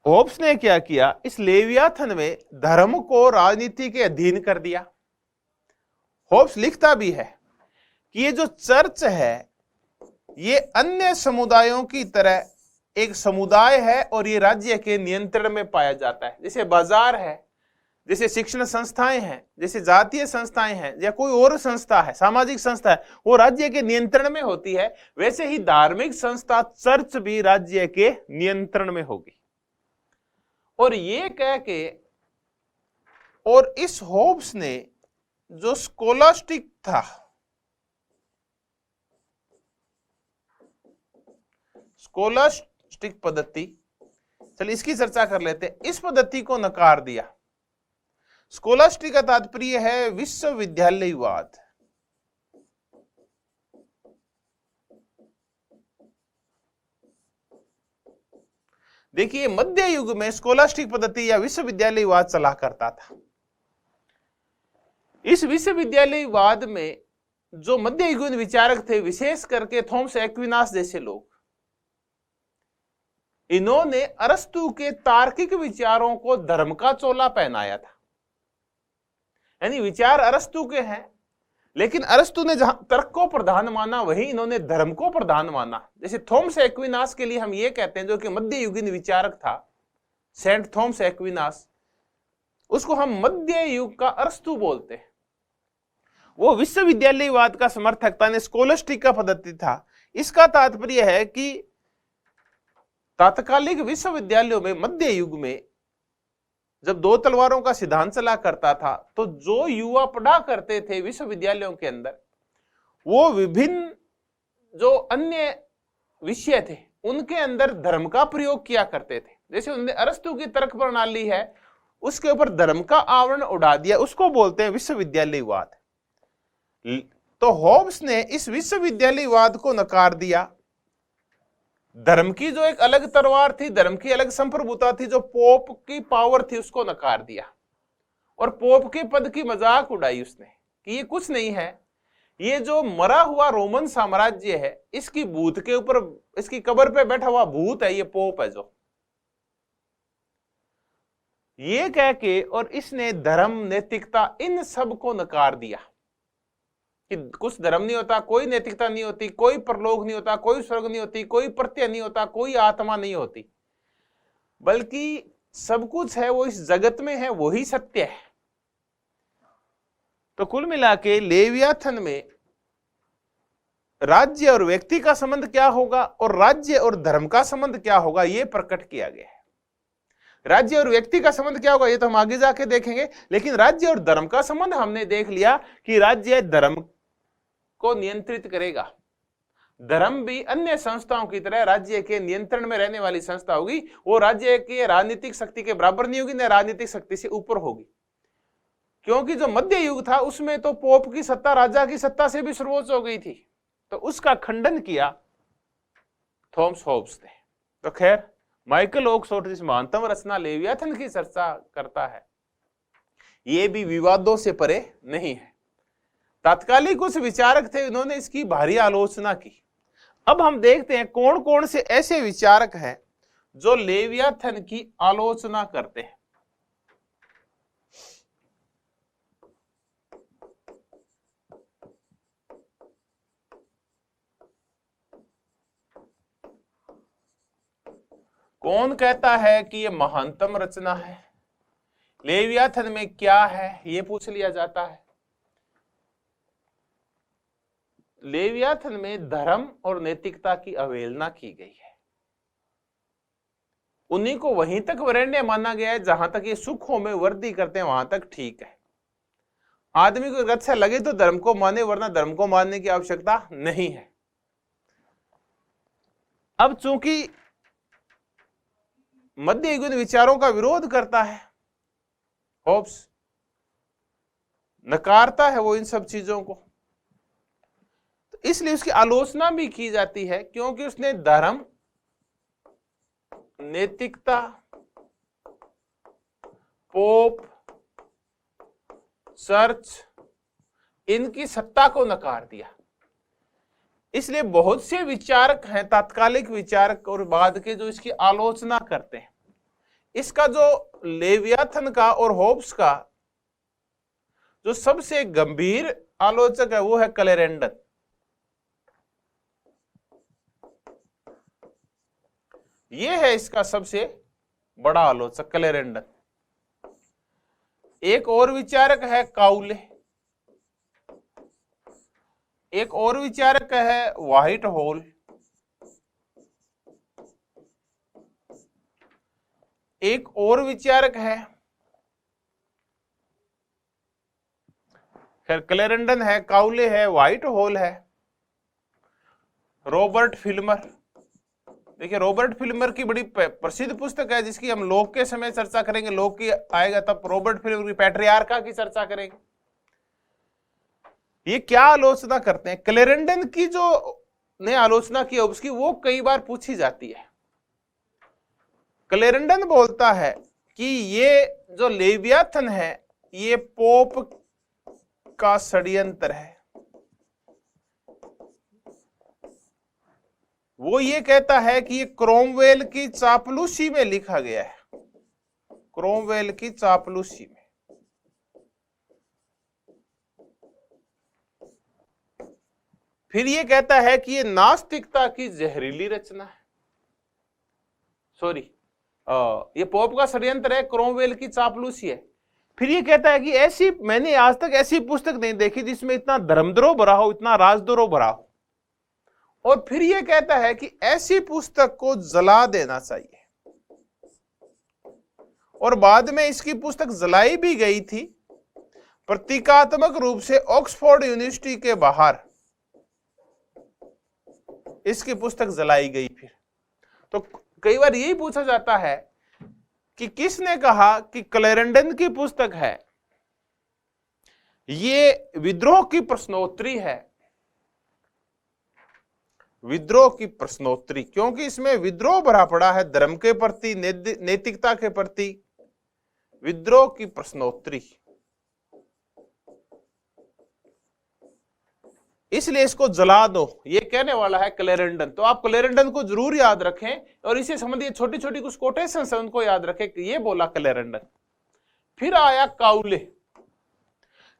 होब्स ने क्या किया, इस लेवियाथन में धर्म को राजनीति के अधीन कर दिया। होब्स लिखता भी है कि ये जो चर्च है ये अन्य समुदायों की तरह एक समुदाय है और ये राज्य के नियंत्रण में पाया जाता है। जैसे बाजार है, जैसे शिक्षण संस्थाएं हैं, जैसे जातीय संस्थाएं हैं, या कोई और संस्था है, सामाजिक संस्था है, वो राज्य के नियंत्रण में होती है, वैसे ही धार्मिक संस्था चर्च भी राज्य के नियंत्रण में होगी। और ये कह के, और इस होब्स ने जो स्कोलास्टिक था, स्कोलास्टिक पद्धति, चलिए इसकी चर्चा कर लेते हैं। इस पद्धति को नकार दिया। स्कोलास्टिक का तात्पर्य है विश्वविद्यालयवाद। देखिए मध्य युग में स्कोलास्टिक पद्धति या विश्वविद्यालयवाद चला करता था। इस विश्वविद्यालयवाद में जो मध्य युगीन विचारक थे, विशेष करके थॉमस एक्विनास जैसे लोग, इन्होंने अरस्तु के तार्किक विचारों को धर्म का चोला पहनाया था। यानी विचार अरस्तु के हैं, लेकिन अरस्तु ने जहां तर्क को प्रधान माना, वहीं इन्होंने धर्म को प्रधान माना। जैसे थॉमस एक्विनास के लिए हम ये कहते हैं, जो कि मध्य युगीन विचारक था, सेंट थॉमस एक्विनास, उसको हम मध्य युग का अरस्तु बोलते हैं। वो विश्वविद्यालयवाद का समर्थक था, स्कोलास्टिक का पद्धति था। इसका तात्पर्य है कि तात्कालिक विश्वविद्यालयों में मध्य युग में जब दो तलवारों का सिद्धांत चला करता था, तो जो युवा पढ़ा करते थे विश्वविद्यालयों के अंदर, वो विभिन्न जो अन्य विषय थे उनके अंदर धर्म का प्रयोग किया करते थे। जैसे उन्होंने अरस्तु की तर्क प्रणाली है, उसके ऊपर धर्म का आवरण उड़ा दिया, उसको बोलते हैं विश्वविद्यालयवाद। तो होब्स ने इस विश्वविद्यालयवाद को नकार दिया धर्म की जो एक अलग तलवार थी, धर्म की अलग संप्रभुता थी, जो पोप की पावर थी, उसको नकार दिया और पोप के पद की मजाक उड़ाई उसने कि ये कुछ नहीं है, ये जो मरा हुआ रोमन साम्राज्य है, इसकी भूत के ऊपर, इसकी कब्र पे बैठा हुआ भूत है, ये पोप है जो। ये कह के और इसने धर्म, नैतिकता, इन सब को नकार दिया कि कुछ धर्म नहीं होता, कोई नैतिकता नहीं होती, कोई परलोक नहीं होता, कोई स्वर्ग नहीं होती, कोई प्रत्यय नहीं होता, कोई आत्मा नहीं होती, बल्कि सब कुछ है वो इस जगत में है, वही सत्य है। तो कुल मिला के लेवियाथन में राज्य और व्यक्ति का संबंध क्या होगा और राज्य और धर्म का संबंध क्या होगा, यह प्रकट किया गया है। राज्य और व्यक्ति का संबंध क्या होगा ये तो हम आगे जाके देखेंगे, लेकिन राज्य और धर्म का संबंध हमने देख लिया कि राज्य धर्म को नियंत्रित करेगा। धर्म भी अन्य संस्थाओं की तरह राज्य के नियंत्रण में रहने वाली संस्था होगी। वो राज्य की राजनीतिक शक्ति के बराबर नहीं होगी, न राजनीतिक शक्ति से ऊपर होगी, क्योंकि जो मध्य युग था उसमें तो पोप की सत्ता राजा की सत्ता से भी सर्वोच्च हो गई थी। तो उसका खंडन किया थॉमस होब्स ने। तो खैर, माइकल ऑक्सफोर्ड जिस महानतम रचना लेवियाथन की चर्चा करता है, ये भी विवादों से परे नहीं है। तात्कालिक कुछ विचारक थे, उन्होंने इसकी भारी आलोचना की। अब हम देखते हैं कौन कौन से ऐसे विचारक हैं जो लेवियाथन की आलोचना करते हैं। कौन कहता है कि यह महानतम रचना है, लेवियाथन में क्या है, यह पूछ लिया जाता है। लेवियाथन में धर्म और नैतिकता की अवहेलना की गई है। उन्हीं को वहीं तक वरेण्य माना गया है जहां तक ये सुखों में वृद्धि करते हैं, वहां तक ठीक है। आदमी को अच्छा लगे तो धर्म को माने, वरना धर्म को मानने की आवश्यकता नहीं है। अब चूंकि मध्य युगीन विचारों का विरोध करता है होब्स, नकारता है वो इन सब चीजों को, तो इसलिए उसकी आलोचना भी की जाती है, क्योंकि उसने धर्म, नैतिकता, पोप, चर्च, इनकी सत्ता को नकार दिया। इसलिए बहुत से विचारक हैं, तात्कालिक विचारक और बाद के, जो इसकी आलोचना करते हैं। इसका जो लेवियाथन का और होब्स का जो सबसे गंभीर आलोचक है वो है क्लेरेंडन। ये है इसका सबसे बड़ा आलोचक क्लेरेंडन। एक और विचारक है काउले, एक और विचारक है व्हाइट हॉल, एक और विचारक है, खैर क्लेरेंडन है, काउले है, व्हाइट हॉल है, रॉबर्ट फिल्मर। देखिए, रॉबर्ट फिल्मर की बड़ी प्रसिद्ध पुस्तक है जिसकी हम लोक के समय चर्चा करेंगे। लोक की आएगा तब रॉबर्ट फिल्मर की पैट्रियार्का की चर्चा करेंगे। ये क्या आलोचना करते हैं? क्लेरेंडन की जो ने आलोचना की उसकी, वो कई बार पूछी जाती है। क्लेरेंडन बोलता है कि ये जो लेवियाथन है ये पोप का षड्यंत्र है। वो ये कहता है कि ये क्रोमवेल की चापलूसी में लिखा गया है, क्रोमवेल की चापलूसी में। फिर ये कहता है कि ये नास्तिकता की जहरीली रचना है। सॉरी, ये पोप का षड्यंत्र है, क्रोमवेल की चापलूसी है। फिर ये कहता है कि ऐसी, मैंने आज तक ऐसी पुस्तक नहीं देखी जिसमें इतना धर्मद्रोह भरा हो, इतना राजद्रोह भरा हो। और फिर ये कहता है कि ऐसी पुस्तक को जला देना चाहिए। और बाद में इसकी पुस्तक जलाई भी गई थी, प्रतीकात्मक रूप से ऑक्सफोर्ड यूनिवर्सिटी के बाहर इसकी पुस्तक जलाई गई। फिर तो कई बार यही पूछा जाता है कि किसने कहा कि क्लेरेंडन की पुस्तक है ये विद्रोह की प्रश्नोत्तरी है, विद्रोह की प्रश्नोत्तरी, क्योंकि इसमें विद्रोह भरा पड़ा है धर्म के प्रति, नैतिकता के प्रति। विद्रोह की प्रश्नोत्तरी, इसलिए इसको जला दो, ये कहने वाला है क्लेरेंडन। तो आप क्लेरेंडन को जरूर याद रखें और इसे संबंधित छोटी छोटी कुछ कोटेशंस है उनको याद रखें कि ये बोला क्लेरेंडन। फिर आया काउले।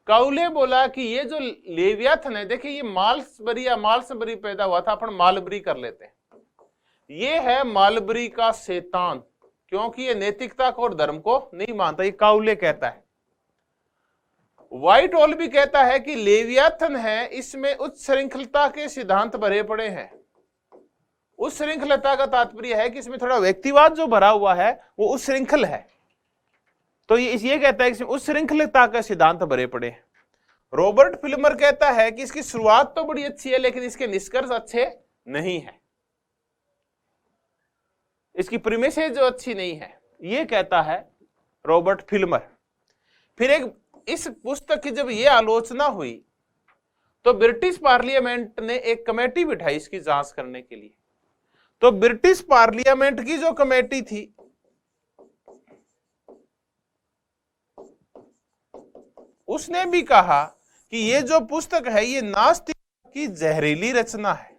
काउले बोला कि ये जो लेवियाथन है, देखिए ये माल्सबरी या माल्सबरी पैदा हुआ था, अपन मालबरी कर लेते हैं। ये है मालबरी का शैतान, क्योंकि ये नैतिकता को और धर्म को नहीं मानता, ये काउले कहता है। व्हाइट हॉल भी कहता है कि लेवियाथन है, इसमें उच्च श्रृंखलता के सिद्धांत भरे पड़े हैं। उस श्रृंखलता का तात्पर्य है कि इसमें थोड़ा व्यक्तिवाद जो भरा हुआ है वो उस श्रृंखल है। तो ये कहता है कि इसमें उस श्रृंखलता का सिद्धांत भरे पड़े हैं। रॉबर्ट फिल्मर कहता है कि इसकी शुरुआत तो बड़ी अच्छी है लेकिन इसके निष्कर्ष अच्छे नहीं है, इसकी प्रीमिसेस जो अच्छी नहीं है, ये कहता है रॉबर्ट फिल्मर। फिर एक इस पुस्तक की जब ये आलोचना हुई तो ब्रिटिश पार्लियामेंट ने एक कमेटी बिठाई इसकी जांच करने के लिए। तो ब्रिटिश पार्लियामेंट की जो कमेटी थी उसने भी कहा कि ये जो पुस्तक है ये नास्तिक की जहरीली रचना है।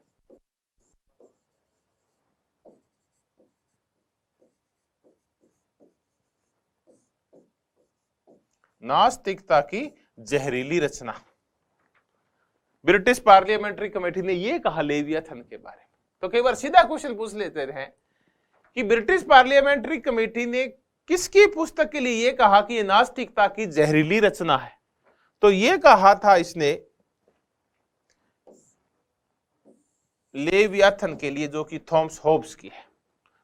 नास्तिकता की जहरीली रचना। ब्रिटिश पार्लियामेंट्री कमेटी ने यह कहा लेवियाथन के बारे में। तो कई बार सीधा क्वेश्चन पूछ लेते हैं कि ब्रिटिश पार्लियामेंट्री कमेटी ने किसकी पुस्तक के लिए यह कहा कि यह नास्तिकता की जहरीली रचना है? तो यह कहा था इसने लेवियाथन के लिए, जो कि थॉमस होब्स की है।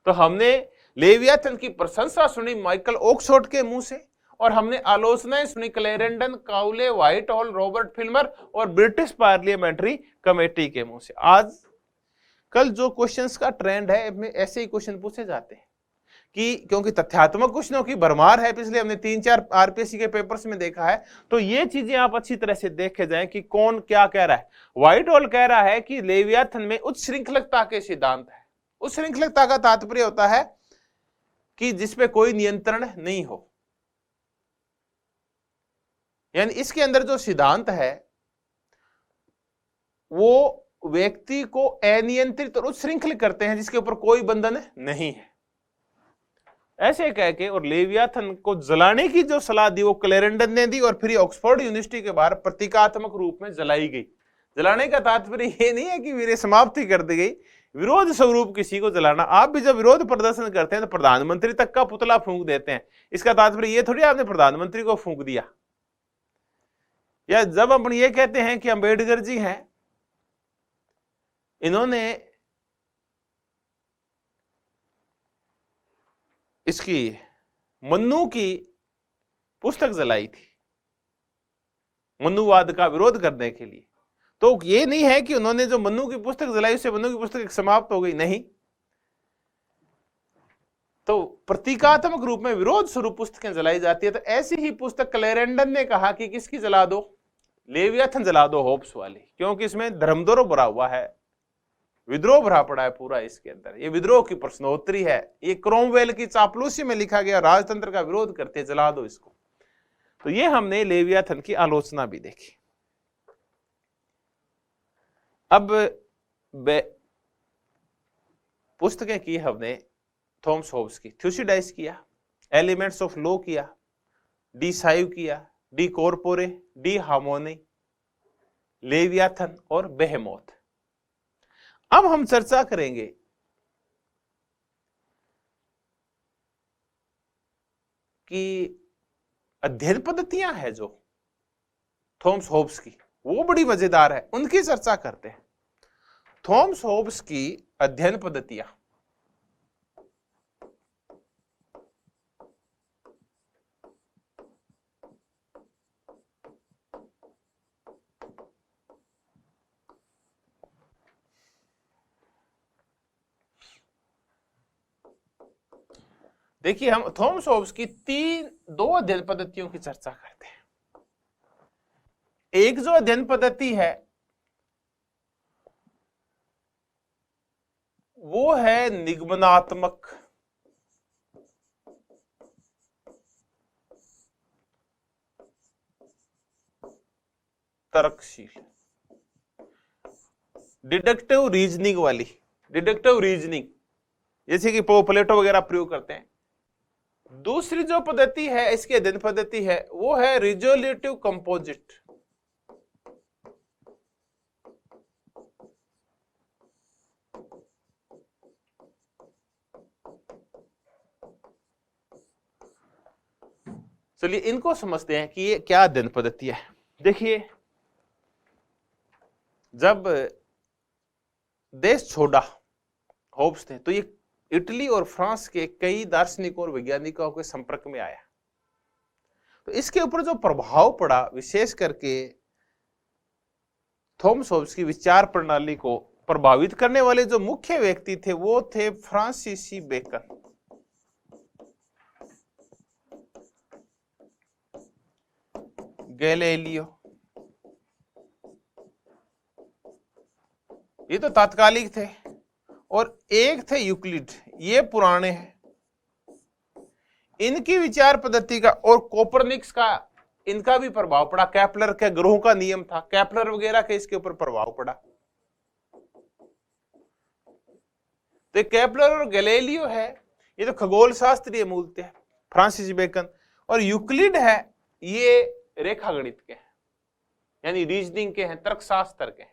तो हमने लेवियाथन की प्रशंसा सुनी माइकल ऑक्सफोर्ड के मुंह से, और हमने आलोचनाएं सुनी Clarendon, Cowley, Whitehall, Robert Filmer और ब्रिटिश पार्लियामेंट्री कमेटी के मुंह से। आज कल जो क्वेश्चंस का ट्रेंड है इसमें ऐसे ही क्वेश्चन पूछे जाते हैं कि क्योंकि तथ्यात्मक क्वेश्चनों की भरमार है, पिछले हमने 3-4 आरपीएससी के पेपर्स में देखा है। तो ये चीजें आप अच्छी तरह से देखे जाएं कि कौन क्या कह रहा है। व्हाइट हॉल कह रहा है कि लेवियाथन में उच्च श्रृंखलता के सिद्धांत है। उच्च श्रृंखलता का तात्पर्य होता है कि जिसपे कोई नियंत्रण नहीं हो, यानी इसके अंदर जो सिद्धांत है वो व्यक्ति को अनियंत्रित और उच्छृंखल करते हैं, जिसके ऊपर कोई बंधन नहीं है, ऐसे कह के। और लेवियाथन को जलाने की जो सलाह दी वो क्लेरेंडन ने दी, और फिर ऑक्सफोर्ड यूनिवर्सिटी के बाहर प्रतीकात्मक रूप में जलाई गई। जलाने का तात्पर्य ये नहीं है कि वीर समाप्ति कर दी गई, विरोध स्वरूप किसी को जलाना। आप भी जब विरोध प्रदर्शन करते हैं तो प्रधानमंत्री तक का पुतला फूंक देते हैं, इसका तात्पर्य ये थोड़ी आपने प्रधानमंत्री को फूंक दिया। या जब अपन ये कहते हैं कि अंबेडकर जी हैं, इन्होंने इसकी मन्नू की पुस्तक जलाई थी मन्नुवाद का विरोध करने के लिए, तो ये नहीं है कि उन्होंने जो मन्नू की पुस्तक जलाई उससे मन्नू की पुस्तक समाप्त हो गई, नहीं। तो प्रतीकात्मक रूप में विरोध स्वरूप पुस्तकें जलाई जाती है। तो ऐसी ही पुस्तक क्लेरेंडन ने कहा कि किसकी जला दो, लेवियाथन जला दो, होब्स वाली, क्योंकि इसमें धर्मद्रोह भरा हुआ है, विद्रोह भरा पड़ा है पूरा इसके अंदर। ये विद्रोह की प्रश्नोत्तरी है, ये क्रोमवेल की चापलूसी में लिखा गया, राजतंत्र का विरोध करते, जला दो इसको। तो ये हमने लेवियाथन की आलोचना भी देखी। अब पुस्तकें की हमने थॉमस होब्स की, थ्यूसिडाइज किया, एलिमेंट्स ऑफ लॉ किया, डिसाइव किया, D Corpore, De harmony, Leviathan और बेहेमोथ। अब हम चर्चा करेंगे कि अध्ययन पद्धतियां हैं जो थॉमस होब्स की, वो बड़ी मजेदार है, उनकी चर्चा करते हैं। थॉमस होब्स की अध्ययन पद्धतियां, देखिए हम थॉमस होब्स की दो अध्ययन पद्धतियों की चर्चा करते हैं। एक जो अध्ययन पद्धति है वो है निगमनात्मक तर्कशील, डिडक्टिव रीजनिंग वाली, डिडक्टिव रीजनिंग जैसे कि प्लेटो वगैरह प्रयोग करते हैं। दूसरी जो पद्धति है, इसकी अध्ययन पद्धति है, वो है रिजोल्यूटिव कंपोजिट। चलिए इनको समझते हैं कि ये क्या अध्ययन पद्धति है। देखिए, जब देश छोड़ा होब्स ने, तो ये इटली और फ्रांस के कई दार्शनिकों और वैज्ञानिकों के संपर्क में आया। तो इसके ऊपर जो प्रभाव पड़ा, विशेष करके थॉमस होब्स की विचार प्रणाली को प्रभावित करने वाले जो मुख्य व्यक्ति थे, वो थे फ्रांसीसी बेकन, गैलीलियो। ये तो तात्कालिक थे। और एक थे यूक्लिड, ये पुराने हैं। इनकी विचार पद्धति का और कोपरनिकस का, इनका भी प्रभाव पड़ा। केपलर के ग्रहों का नियम था, केपलर वगैरह के इसके ऊपर प्रभाव पड़ा। तो केपलर और गैलीलियो है, ये तो खगोल शास्त्रीय मूलतः है। फ्रांसिस बेकन और यूक्लिड है, ये रेखा गणित के हैं, यानी रीजनिंग के हैं, तर्कशास्त्र के हैं।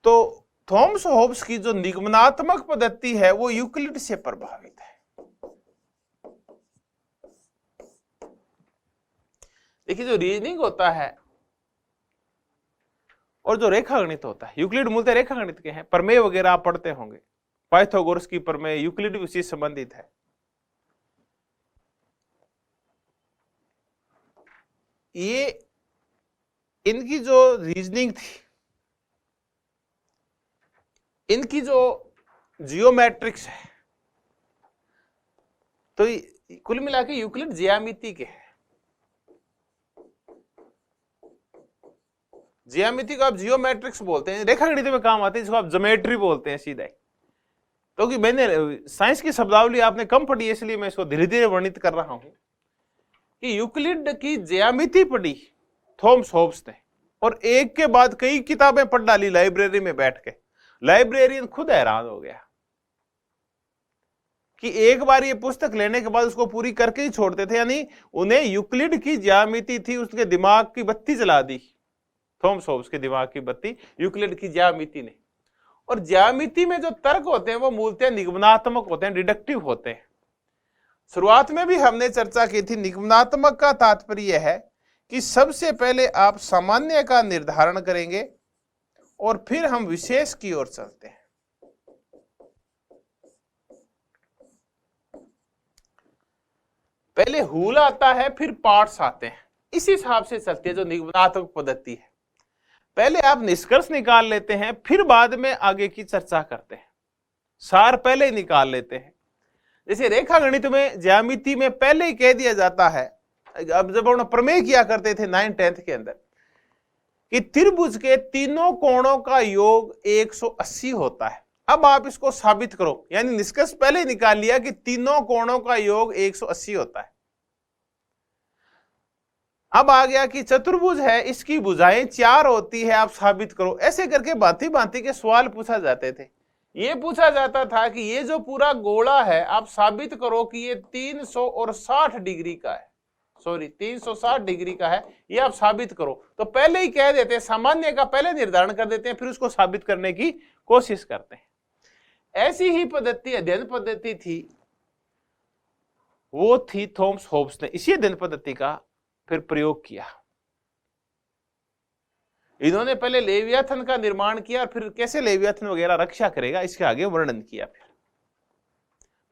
तो थॉमस होब्स की जो निगमनात्मक पद्धति है, वो यूक्लिड से प्रभावित है। देखिए, जो रीजनिंग होता है और जो रेखा गणित होता है, यूक्लिड मूलतः रेखा गणित के हैं। प्रमेय वगैरह आप पढ़ते होंगे, पाइथागोरस की प्रमेय यूक्लिड उसी से संबंधित है। ये इनकी जो रीजनिंग थी, इनकी जो जियोमेट्रिक्स है, तो कुल मिला के यूक्लिड ज्यामिति के है। ज्यामिति को आप जियोमेट्रिक्स बोलते हैं, रेखा गणित में काम आते हैं, जिसको आप ज्योमेट्री बोलते हैं सीधा। क्योंकि मैंने साइंस की शब्दावली आपने कम पढ़ी है, इसलिए मैं इसको धीरे धीरे वर्णित कर रहा हूं कि यूक्लिड की ज्यामिति पढ़ी थॉमस होब्स ने, और एक के बाद कई किताबें पढ़ डाली लाइब्रेरी में बैठ के। लाइब्रेरियन खुद हैरान हो गया कि एक बार ये पुस्तक लेने के बाद उसको पूरी करके ही छोड़ते थे, यानी उन्हें यूक्लिड की ज्यामिति थी, उसके दिमाग की बत्ती जला दी। थॉमस होब्स के दिमाग की बत्ती यूक्लिड की ज्यामिति ने। और ज्यामिति में जो तर्क होते हैं वो मूलतः निगमनात्मक होते हैं, डिडक्टिव होते हैं। शुरुआत में भी हमने चर्चा की थी, निगमनात्मक का तात्पर्य है कि सबसे पहले आप सामान्य का निर्धारण करेंगे और फिर हम विशेष की ओर चलते हैं। पहले हुल आता है, फिर पार्ट्स आते हैं, इसी हिसाब से चलती है जो निगमनात्मक पद्धति है। पहले आप निष्कर्ष निकाल लेते हैं, फिर बाद में आगे की चर्चा करते हैं। सार पहले ही निकाल लेते हैं। जैसे रेखा गणित में ज्यामिति में पहले ही कह दिया जाता है, अब जब उन्होंने प्रमेय किया करते थे 9th-10th के अंदर, कि त्रिभुज के तीनों कोणों का योग 180 होता है। अब आप इसको साबित करो, यानी निष्कर्ष पहले ही निकाल लिया कि तीनों कोणों का योग 180 होता है। अब आ गया कि चतुर्भुज है, इसकी भुजाएं 4 होती है, आप साबित करो। ऐसे करके भांति भांति के सवाल पूछा जाते थे। ये पूछा जाता था कि ये जो पूरा गोला है, आप साबित करो कि ये 360 डिग्री का है, 360 डिग्री का है, ये आप साबित करो। तो पहले ही कह देते हैं, सामान्य का पहले निर्धारण कर देते हैं, फिर उसको साबित करने की कोशिश करते हैं। ऐसी ही पद्धति, अध्ययन पद्धति थी, वो थी थॉमस होब्स ने इसी अध्ययन पद्धति का फिर प्रयोग किया। इन्होंने पहले लेवियाथन का निर्माण किया, और फिर कैसे लेवियाथन वगैरह रक्षा करेगा इसके आगे वर्णन किया। फिर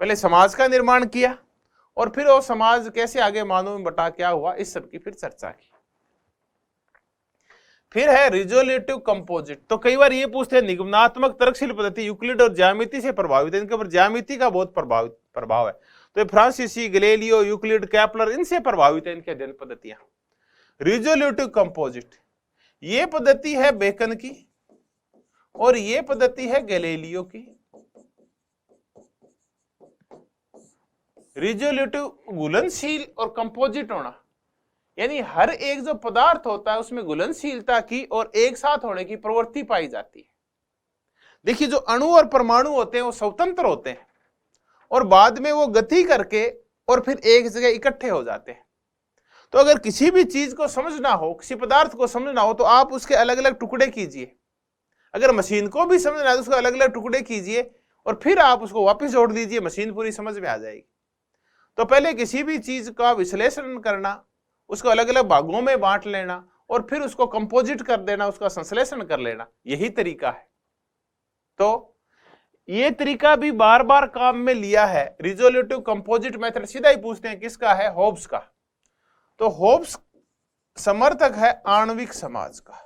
पहले समाज का निर्माण किया, और फिर वो समाज कैसे आगे मानव में बटा क्या हुआ, इस सब की फिर चर्चा की। फिर है रिजोल्यूटिव कंपोजिट। तो कई बार ये पूछते हैं, निगमनात्मक तर्कशील पद्धति यूक्लिड और ज्यामिति से प्रभावित है, इनके ऊपर ज्यामिति का बहुत प्रभाव है। तो फ्रांसीसी, गैलीलियो, यूक्लिड, केपलर, इनसे प्रभावित है इनके अध्ययन पद्धतियां। रिजोल्यूटिव कंपोजिट, ये पद्धति है बेकन की, और ये पद्धति है गैलीलियो की। रिजोल्यूटिव घुलनशील और कंपोजिट होना, यानी हर एक जो पदार्थ होता है उसमें घुलनशीलता की और एक साथ होने की प्रवृत्ति पाई जाती है। देखिए जो अणु और परमाणु होते हैं वो स्वतंत्र होते हैं और बाद में वो गति करके और फिर एक जगह इकट्ठे हो जाते हैं। तो अगर किसी भी चीज को समझना हो, किसी पदार्थ को समझना हो, तो आप उसके अलग अलग टुकड़े कीजिए। अगर मशीन को भी समझना है तो उसके अलग अलग टुकड़े कीजिए और फिर आप उसको वापस जोड़ दीजिए, मशीन पूरी समझ में आ जाएगी। तो पहले किसी भी चीज का विश्लेषण करना, उसको अलग अलग भागों में बांट लेना और फिर उसको कंपोजिट कर देना, उसका संश्लेषण कर लेना, यही तरीका है। तो ये तरीका भी बार बार काम में लिया है। रिजोल्यूटिव कंपोजिट मेथड सीधा ही पूछते हैं किसका है, होब्स का। तो होब्स समर्थक है आणविक समाज का।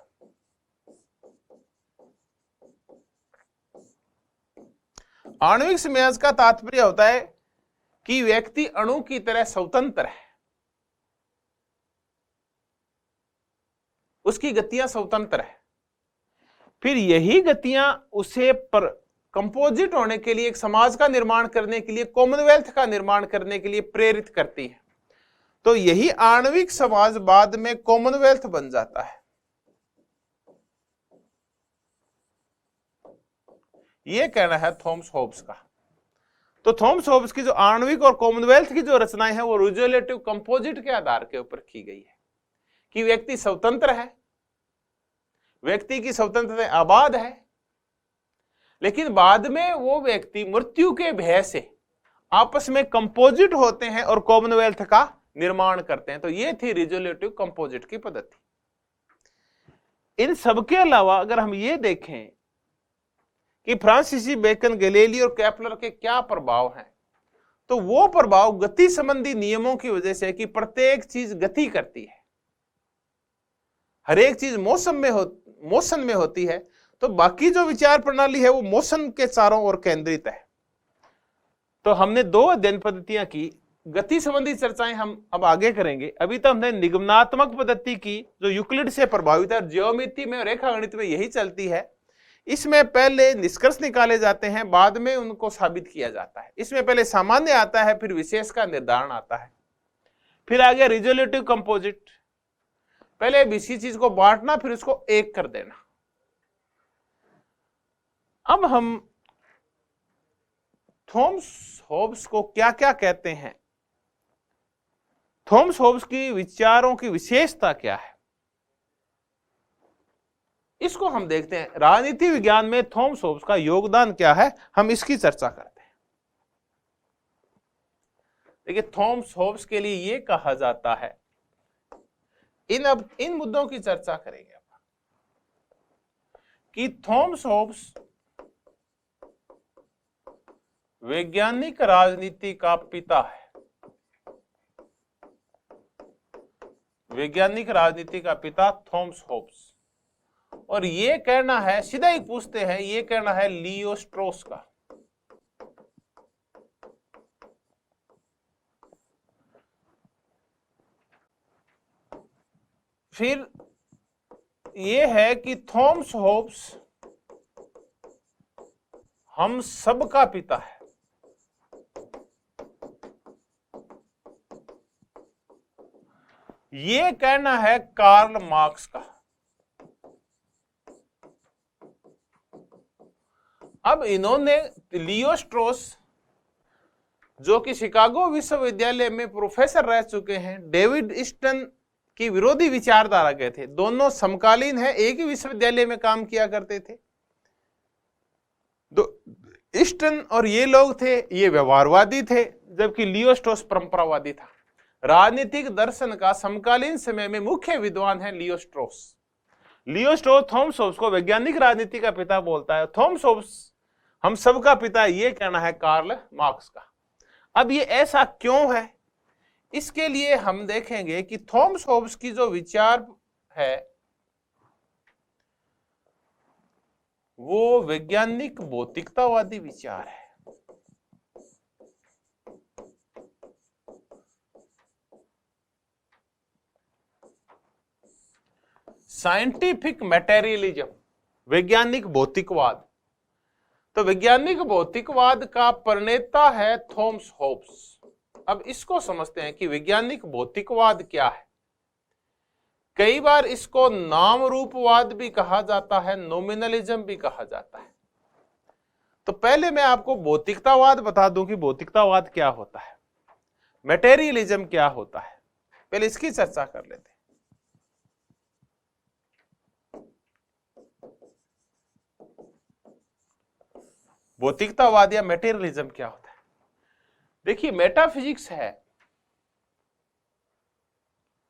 आणविक समाज का तात्पर्य होता है कि व्यक्ति अणु की तरह स्वतंत्र है, उसकी गतियां स्वतंत्र है, फिर यही गतियां उसे पर कंपोजिट होने के लिए, एक समाज का निर्माण करने के लिए, कॉमनवेल्थ का निर्माण करने के लिए प्रेरित करती है। तो यही आणविक समाज बाद में कॉमनवेल्थ बन जाता है। यह कहना है थॉमस होब्स का। तो थॉमस होब्स की जो आणविक और कॉमनवेल्थ की जो रचनाएं हैं वो रिजोल्यूटिव कंपोजिट के आधार के ऊपर की गई है कि व्यक्ति स्वतंत्र है, व्यक्ति की स्वतंत्रता आबाद है, लेकिन बाद में वो व्यक्ति मृत्यु के भय से आपस में कंपोजिट होते हैं और कॉमनवेल्थ का निर्माण करते हैं। तो ये थी रिजोल्यूटिव कंपोजिट की पद्धति। इन सबके अलावा अगर हम ये देखें कि फ्रांसीसी बेकन, गैलीलियो और केपलर के क्या प्रभाव हैं, तो वो प्रभाव गति संबंधी नियमों की वजह से कि प्रत्येक चीज गति करती है, हर एक चीज मोशन में होती है, तो बाकी जो विचार प्रणाली है वो मोशन के चारों ओर केंद्रित है। तो हमने दो अध्ययन पद्धतियां की, गति संबंधी चर्चाएं हम अब आगे करेंगे। अभी तो हमने निगमनात्मक पद्धति की जो यूक्लिड से प्रभावित है, ज्योमेट्री में और रेखागणित में यही चलती है। इसमें पहले निष्कर्ष निकाले जाते हैं, बाद में उनको साबित किया जाता है। इसमें पहले सामान्य आता है, फिर विशेष का निर्धारण आता है, फिर आ गया रिजोल्यूटिव कंपोजिट, पहले किसी चीज को बांटना फिर उसको एक कर देना। अब हम थॉमस होब्स को क्या क्या कहते हैं, थॉमस होब्स की विचारों की विशेषता क्या है, इसको हम देखते हैं। राजनीति विज्ञान में थॉमस होब्स का योगदान क्या है, हम इसकी चर्चा करते हैं। देखिए थॉमस होब्स के लिए यह कहा जाता है, इन मुद्दों की चर्चा करेंगे कि थॉमस होब्स वैज्ञानिक राजनीति का पिता है। वैज्ञानिक राजनीति का पिता थॉमस होब्स। और ये कहना है, सीधा ही पूछते हैं, ये कहना है लियो स्ट्रॉस का। फिर ये है कि थॉमस होब्स हम सबका पिता है। ये कहना है कार्ल मार्क्स का। अब इन्होंने लियो स्ट्रॉस, जो कि शिकागो विश्वविद्यालय में प्रोफेसर रह चुके हैं, डेविड ईस्टन की विरोधी विचारधारा के थे। दोनों समकालीन है, एक ही विश्वविद्यालय में काम किया करते थे। ईस्टन और ये लोग थे, ये व्यवहारवादी थे, जबकि लियो स्ट्रॉस परंपरावादी था। राजनीतिक दर्शन का समकालीन समय में मुख्य विद्वान है लियो स्ट्रॉस। लियो स्ट्रॉस थॉमस होब्स को वैज्ञानिक राजनीति का पिता बोलता है। थॉमस होब्स हम सबका पिता, ये कहना है कार्ल मार्क्स का। अब ये ऐसा क्यों है, इसके लिए हम देखेंगे कि थॉमस होब्स की जो विचार है वो वैज्ञानिक भौतिकतावादी विचार है। साइंटिफिक मटेरियलिज्म, वैज्ञानिक भौतिकवाद। तो वैज्ञानिक भौतिकवाद का प्रणेता है थॉमस होब्स। अब इसको समझते हैं कि वैज्ञानिक भौतिकवाद क्या है। कई बार इसको नाम रूपवाद भी कहा जाता है, नॉमिनलिज्म भी कहा जाता है। तो पहले मैं आपको भौतिकतावाद बता दूं कि भौतिकतावाद क्या होता है, मटेरियलिज्म क्या होता है, पहले इसकी चर्चा कर लेते हैं। भौतिकतावाद या मटेरियलिज्म क्या होता है? देखिए, मेटाफिजिक्स है,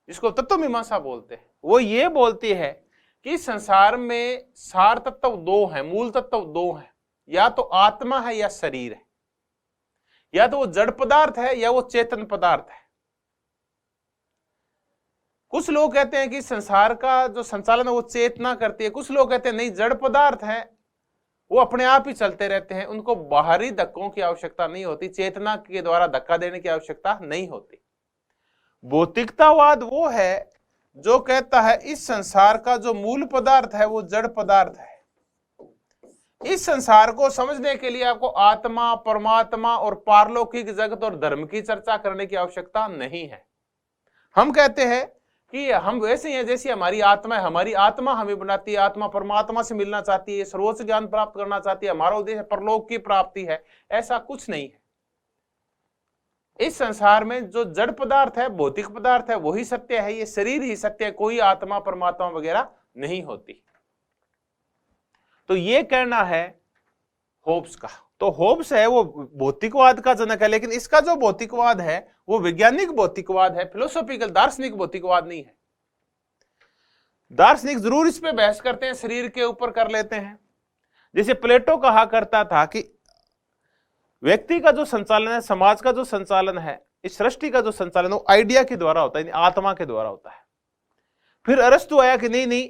इसको तत्व मीमांसा बोलते हैं। वो ये बोलती है कि संसार में सार तत्व दो हैं, मूल तत्व दो हैं, या तो आत्मा है या शरीर है, या तो वो जड़ पदार्थ है या वो चेतन पदार्थ है। कुछ लोग कहते हैं कि संसार का जो संचालन है वो चेतना करती है, कुछ लोग कहते हैं नहीं, जड़ पदार्थ है, वो अपने आप ही चलते रहते हैं, उनको बाहरी धक्कों की आवश्यकता नहीं होती, चेतना के द्वारा धक्का देने की आवश्यकता नहीं होती। भौतिकतावाद वो है जो कहता है इस संसार का जो मूल पदार्थ है वो जड़ पदार्थ है। इस संसार को समझने के लिए आपको आत्मा, परमात्मा और पारलौकिक जगत और धर्म की चर्चा करने की आवश्यकता नहीं है। हम कहते हैं कि हम वैसे ही हैं जैसी हमारी आत्मा है, हमारी आत्मा हमें बनाती है, आत्मा परमात्मा से मिलना चाहती है, सर्वोच्च ज्ञान प्राप्त करना चाहती है, हमारा उद्देश्य परलोक की प्राप्ति है। ऐसा कुछ नहीं है। इस संसार में जो जड़ पदार्थ है, भौतिक पदार्थ है, वही सत्य है, ये शरीर ही सत्य है, कोई आत्मा परमात्मा वगैरह नहीं होती। तो ये कहना है होब्स का। तो होब्स है वो भौतिकवाद का जनक है, लेकिन इसका जो भौतिकवाद है वो वैज्ञानिक भौतिकवाद है, फिलोसॉफिकल दार्शनिक भौतिकवाद नहीं है। दार्शनिक जरूर इस पे बहस करते हैं, शरीर के ऊपर कर लेते हैं। जैसे प्लेटो कहा करता था कि व्यक्ति का जो संचालन है, समाज का जो संचालन है, इस सृष्टि का जो संचालन वो आइडिया के द्वारा होता है, आत्मा के द्वारा होता है। फिर अरस्तु आया कि नहीं नहीं,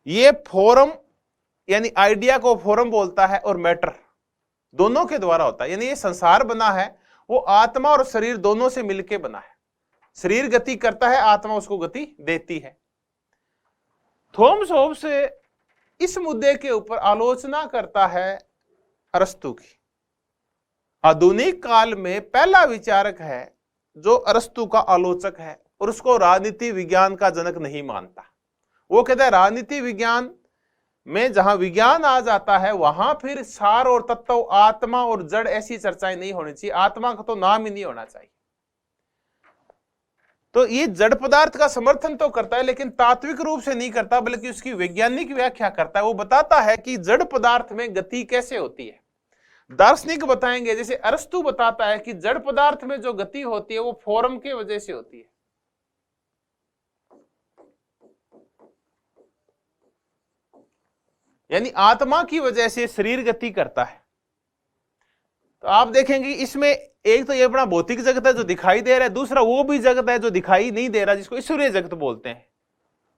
ये फोरम यानी आइडिया को फोरम बोलता है और मैटर दोनों के द्वारा होता है, यानी ये संसार बना है वो आत्मा और शरीर दोनों से मिलके बना है। शरीर गति करता है, आत्मा उसको गति देती है। थॉमस होब्स इस मुद्दे के ऊपर आलोचना करता है अरस्तु की। आधुनिक काल में पहला विचारक है जो अरस्तु का आलोचक है और उसको राजनीति विज्ञान का जनक नहीं मानता। वो कहता है राजनीति विज्ञान में जहां विज्ञान आ जाता है वहां फिर सार और तत्व, आत्मा और जड़ ऐसी चर्चाएं नहीं होनी चाहिए, आत्मा का तो नाम ही नहीं होना चाहिए। तो ये जड़ पदार्थ का समर्थन तो करता है लेकिन तात्विक रूप से नहीं करता, बल्कि उसकी वैज्ञानिक व्याख्या करता है। वो बताता है कि जड़ पदार्थ में गति कैसे होती है। दार्शनिक बताएंगे, जैसे अरस्तु बताता है कि जड़ पदार्थ में जो गति होती है वो फोरम के वजह से होती है। यानी आत्मा की वजह से शरीर गति करता है। तो आप देखेंगे इसमें एक तो ये अपना भौतिक जगत है जो दिखाई दे रहा है, दूसरा वो भी जगत है जो दिखाई नहीं दे रहा, जिसको ईश्वरीय जगत बोलते हैं,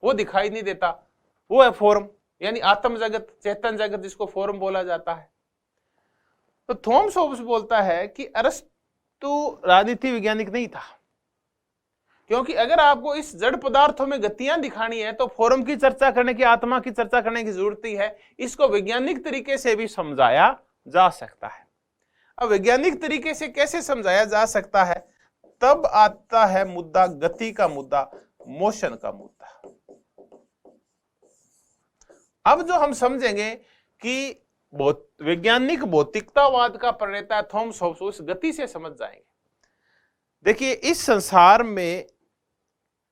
वो दिखाई नहीं देता, वो है फोरम, यानी आत्म जगत, चेतन जगत, जिसको फोरम बोला जाता है। तो थॉमस होब्स बोलता है कि अरस्तु राजनीति वैज्ञानिक नहीं था, क्योंकि अगर आपको इस जड़ पदार्थों में गतियां दिखानी है तो फोरम की चर्चा करने की, आत्मा की चर्चा करने की जरूरत ही है। इसको वैज्ञानिक तरीके से भी समझाया जा सकता है। अब वैज्ञानिक तरीके से कैसे समझाया जा सकता है, तब आता है मुद्दा गति का मुद्दा, मोशन का मुद्दा। अब जो हम समझेंगे कि वैज्ञानिक भौतिकतावाद का प्रणेता थॉमस होब्स, उस गति से समझ जाएंगे। देखिए, इस संसार में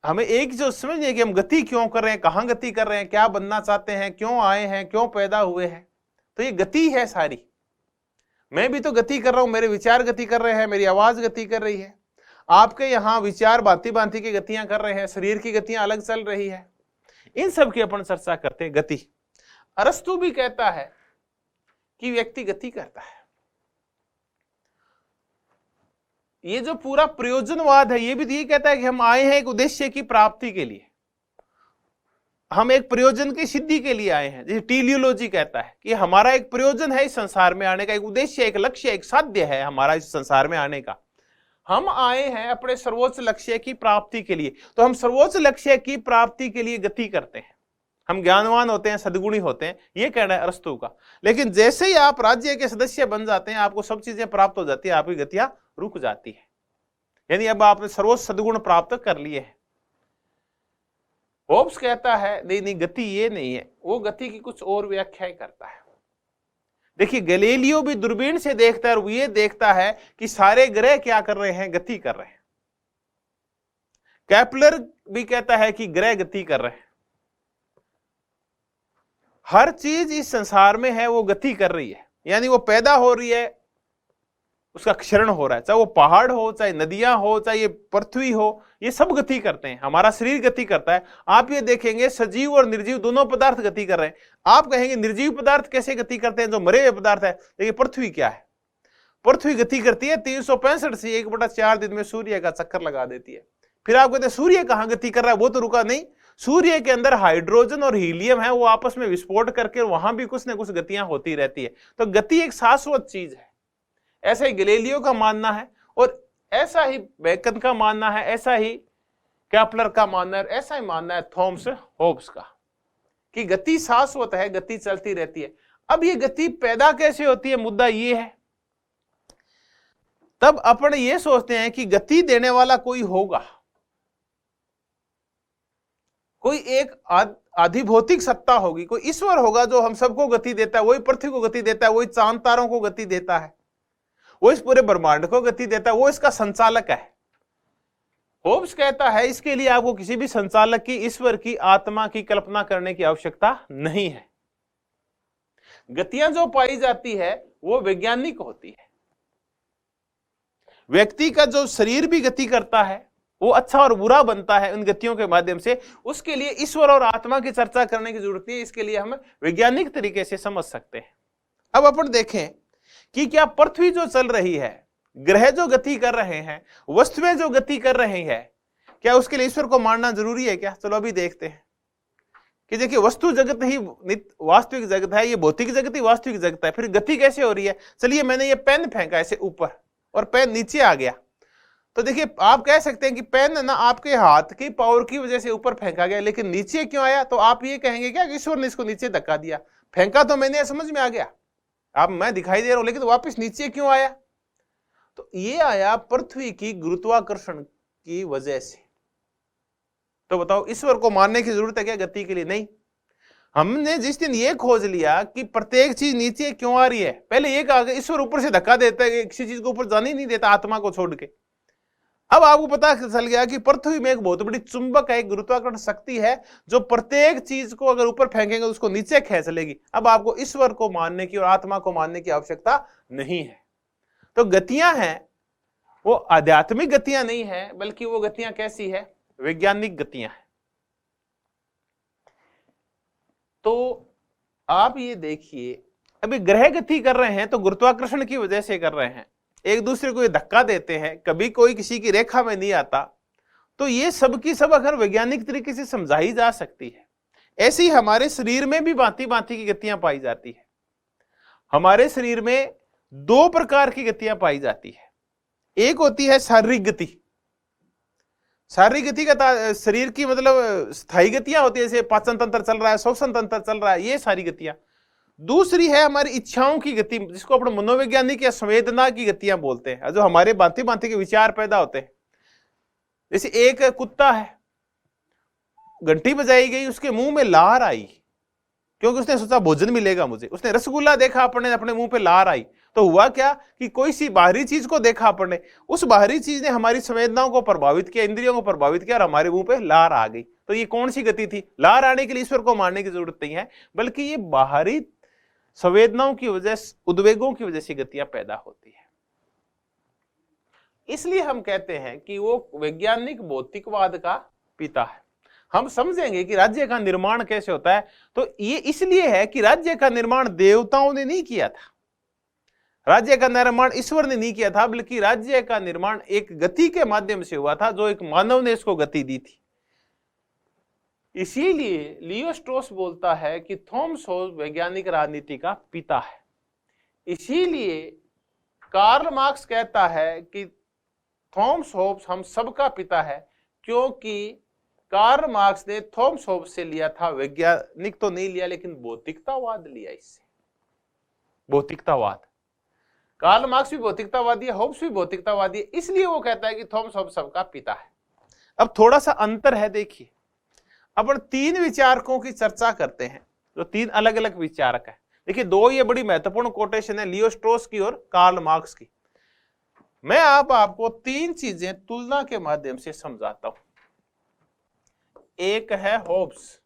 हमें एक जो समझिए कि हम गति क्यों कर रहे हैं, कहां गति कर रहे हैं, क्या बनना चाहते हैं, क्यों आए हैं, क्यों पैदा हुए हैं, तो ये गति है सारी। मैं भी तो गति कर रहा हूं, मेरे विचार गति कर रहे हैं, मेरी आवाज गति कर रही है, आपके यहाँ विचार भांति भांति की गतियां कर रहे हैं, शरीर की गतियां अलग चल रही है, इन सब की अपन चर्चा करते हैं। गति, अरस्तु भी कहता है कि व्यक्ति गति करता है। ये जो पूरा प्रयोजनवाद है ये भी ये कहता है कि हम आए हैं एक उद्देश्य की प्राप्ति के लिए, हम एक प्रयोजन की सिद्धि के लिए आए हैं। जैसे टीलियोलॉजी कहता है कि हमारा एक प्रयोजन है इस संसार में आने का, एक उद्देश्य, एक लक्ष्य, एक साध्य है हमारा इस संसार में आने का। हम आए हैं अपने सर्वोच्च लक्ष्य की प्राप्ति के लिए, तो हम सर्वोच्च लक्ष्य की प्राप्ति के लिए गति करते हैं। हम ज्ञानवान होते हैं, सद्गुणी होते हैं, ये कहना है अरस्तु का। लेकिन जैसे ही आप राज्य के सदस्य बन जाते हैं, आपको सब चीजें प्राप्त हो जाती है, आपकी गतियां रुक जाती है, यानी अब आपने सर्वोच्च सद्गुण प्राप्त कर लिए हैं। होब्स कहता है नहीं नहीं, गति ये नहीं है, वो गति की कुछ और व्याख्याएं करता है। देखिए गैलीलियो भी दूरबीन से देखता है और वो ये देखता है कि सारे ग्रह क्या कर रहे हैं, गति कर रहे हैं। केपलर भी कहता है कि ग्रह गति कर रहे हैं। हर चीज इस संसार में है वो गति कर रही है, यानी वो पैदा हो रही है, उसका क्षरण हो रहा है, चाहे वो पहाड़ हो, चाहे नदियां हो, चाहे ये पृथ्वी हो, ये सब गति करते हैं। हमारा शरीर गति करता है। आप ये देखेंगे सजीव और निर्जीव दोनों पदार्थ गति कर रहे हैं। आप कहेंगे निर्जीव पदार्थ कैसे गति करते हैं, जो मरे हुए पदार्थ है। देखिए पृथ्वी क्या है, पृथ्वी गति करती है 365 से 1/4 दिन में सूर्य का चक्कर लगा देती है। फिर आप कहते हैं सूर्य कहां गति कर रहा है, वो तो रुका नहीं। सूर्य के अंदर हाइड्रोजन और हीलियम है, वो आपस में विस्फोट करके वहां भी कुछ न कुछ गतियां होती रहती है। तो गति एक शाश्वत चीज है, ऐसा ही गैलीलियो का मानना है, और ऐसा ही बेकन का मानना है, ऐसा ही केपलर का मानना है, ऐसा ही मानना है थॉमस होब्स का, कि गति शाश्वत है, गति चलती रहती है। अब ये गति पैदा कैसे होती है, मुद्दा ये है। तब अपन ये सोचते हैं कि गति देने वाला कोई होगा, कोई एक अधिभौतिक सत्ता होगी, कोई ईश्वर होगा जो हम सबको गति देता है। वही पृथ्वी को गति देता है, वही चांद तारों को गति देता है, वो इस पूरे ब्रह्मांड को गति देता है, वो इसका संचालक है। होब्स कहता है इसके लिए आपको किसी भी संचालक की, ईश्वर की, आत्मा की कल्पना करने की आवश्यकता नहीं है। गतियां जो पाई जाती है वो वैज्ञानिक होती है। व्यक्ति का जो शरीर भी गति करता है, वो अच्छा और बुरा बनता है उन गतियों के माध्यम से। उसके लिए ईश्वर और आत्मा की चर्चा करने की जरूरत नहीं है, इसके लिए हम वैज्ञानिक तरीके से समझ सकते हैं। अब अपन देखें कि क्या पृथ्वी जो चल रही है, ग्रह जो गति कर रहे हैं, वस्तुएं जो गति कर रही है, क्या उसके लिए ईश्वर को मानना जरूरी है क्या? चलो अभी देखते हैं कि देखिए वस्तु जगत ही वास्तविक जगत है, ये भौतिक जगत ही वास्तविक जगत है। फिर गति कैसे हो रही है? चलिए मैंने ये पेन फेंका ऐसे ऊपर और पेन नीचे आ गया, तो देखिए आप कह सकते हैं कि पेन ना आपके हाथ की पावर की वजह से ऊपर फेंका गया, लेकिन नीचे क्यों आया? तो आप ये कहेंगे क्या ईश्वर ने इसको नीचे धक्का दिया? फेंका तो मैंने, समझ में आ गया, अब मैं दिखाई दे रहा हूं, लेकिन वापस नीचे क्यों आया? तो ये आया पृथ्वी की गुरुत्वाकर्षण की वजह से। तो बताओ ईश्वर को मानने की जरूरत है क्या गति के लिए? नहीं। हमने जिस दिन ये खोज लिया कि प्रत्येक चीज नीचे क्यों आ रही है, पहले ये कहा कि ईश्वर ऊपर से धक्का देता है, किसी चीज को ऊपर जाने ही नहीं देता आत्मा को छोड़ के। अब आपको पता चल गया कि पृथ्वी में एक बहुत बड़ी चुंबक है, एक गुरुत्वाकर्षण शक्ति है, जो प्रत्येक चीज को अगर ऊपर फेंकेंगे उसको नीचे खींच लेगी। अब आपको ईश्वर को मानने की और आत्मा को मानने की आवश्यकता नहीं है। तो गतियां हैं वो आध्यात्मिक गतियां नहीं है, बल्कि वो गतियां कैसी है? वैज्ञानिक गतियां हैं। तो आप ये देखिए अभी ग्रह गति कर रहे हैं तो गुरुत्वाकर्षण की वजह से कर रहे हैं, एक दूसरे को ये धक्का देते हैं, कभी कोई किसी की रेखा में नहीं आता। तो ये सब की सब अगर वैज्ञानिक तरीके से समझाई जा सकती है। ऐसी हमारे शरीर में भी भांति भांति की गतियां पाई जाती है। हमारे शरीर में 2 प्रकार की गतियां पाई जाती है। एक होती है शारीरिक गति। शारीरिक गति का शरीर की मतलब स्थायी गतियां होती है, जैसे पाचन तंत्र चल रहा है, श्वसन तंत्र चल रहा है, ये सारी गतियां। दूसरी है हमारी इच्छाओं की गति, जिसको अपने मनोवैज्ञानिक या संवेदना की गतियां बोलते हैं, जो हमारे भांति भांति के विचार पैदा होते हैं। जैसे एक कुत्ता है, घंटी बजाई गई, उसके मुंह में लार आई क्योंकि उसने सोचा भोजन मिलेगा मुझे। उसने रसगुल्ला देखा, अपने मुंह पे लार आई। तो हुआ क्या कि कोई सी बाहरी चीज को देखा अपने, उस बाहरी चीज ने हमारी संवेदनाओं को प्रभावित किया, इंद्रियों को प्रभावित किया और हमारे मुंह पे लार आ गई। तो ये कौन सी गति थी? लार आने के लिए ईश्वर को मानने की जरूरत नहीं है, बल्कि ये बाहरी संवेदनाओं की वजह, उद्वेगों की वजह से गतियां पैदा होती है। इसलिए हम कहते हैं कि वो वैज्ञानिक भौतिकवाद का पिता है। हम समझेंगे कि राज्य का निर्माण कैसे होता है, तो ये इसलिए है कि राज्य का निर्माण देवताओं ने नहीं किया था, राज्य का निर्माण ईश्वर ने नहीं किया था, बल्कि राज्य का निर्माण एक गति के माध्यम से हुआ था, जो एक मानव ने इसको गति दी थी। इसीलिए लियो स्ट्रॉस बोलता है कि थॉमस होब्स वैज्ञानिक राजनीति का पिता है। इसीलिए कार्ल मार्क्स कहता है कि थॉमस होब्स हम सबका पिता है, क्योंकि कार्ल मार्क्स ने थॉमस होब्स से लिया था, वैज्ञानिक तो नहीं लिया लेकिन भौतिकतावाद लिया इससे, भौतिकतावाद। कार्ल मार्क्स भी भौतिकतावादी है, होब्स भी भौतिकतावादी है, इसलिए वो कहता है कि थॉमस होब्स सबका पिता है। अब थोड़ा सा अंतर है, देखिए अपन तीन विचारकों की चर्चा करते हैं, जो तीन अलग अलग विचारक है। देखिए दो ये बड़ी महत्वपूर्ण कोटेशन है, लियो स्ट्रॉस की और कार्ल मार्क्स की। मैं आपको तीन चीजें तुलना के माध्यम से समझाता हूं। एक है होब्स,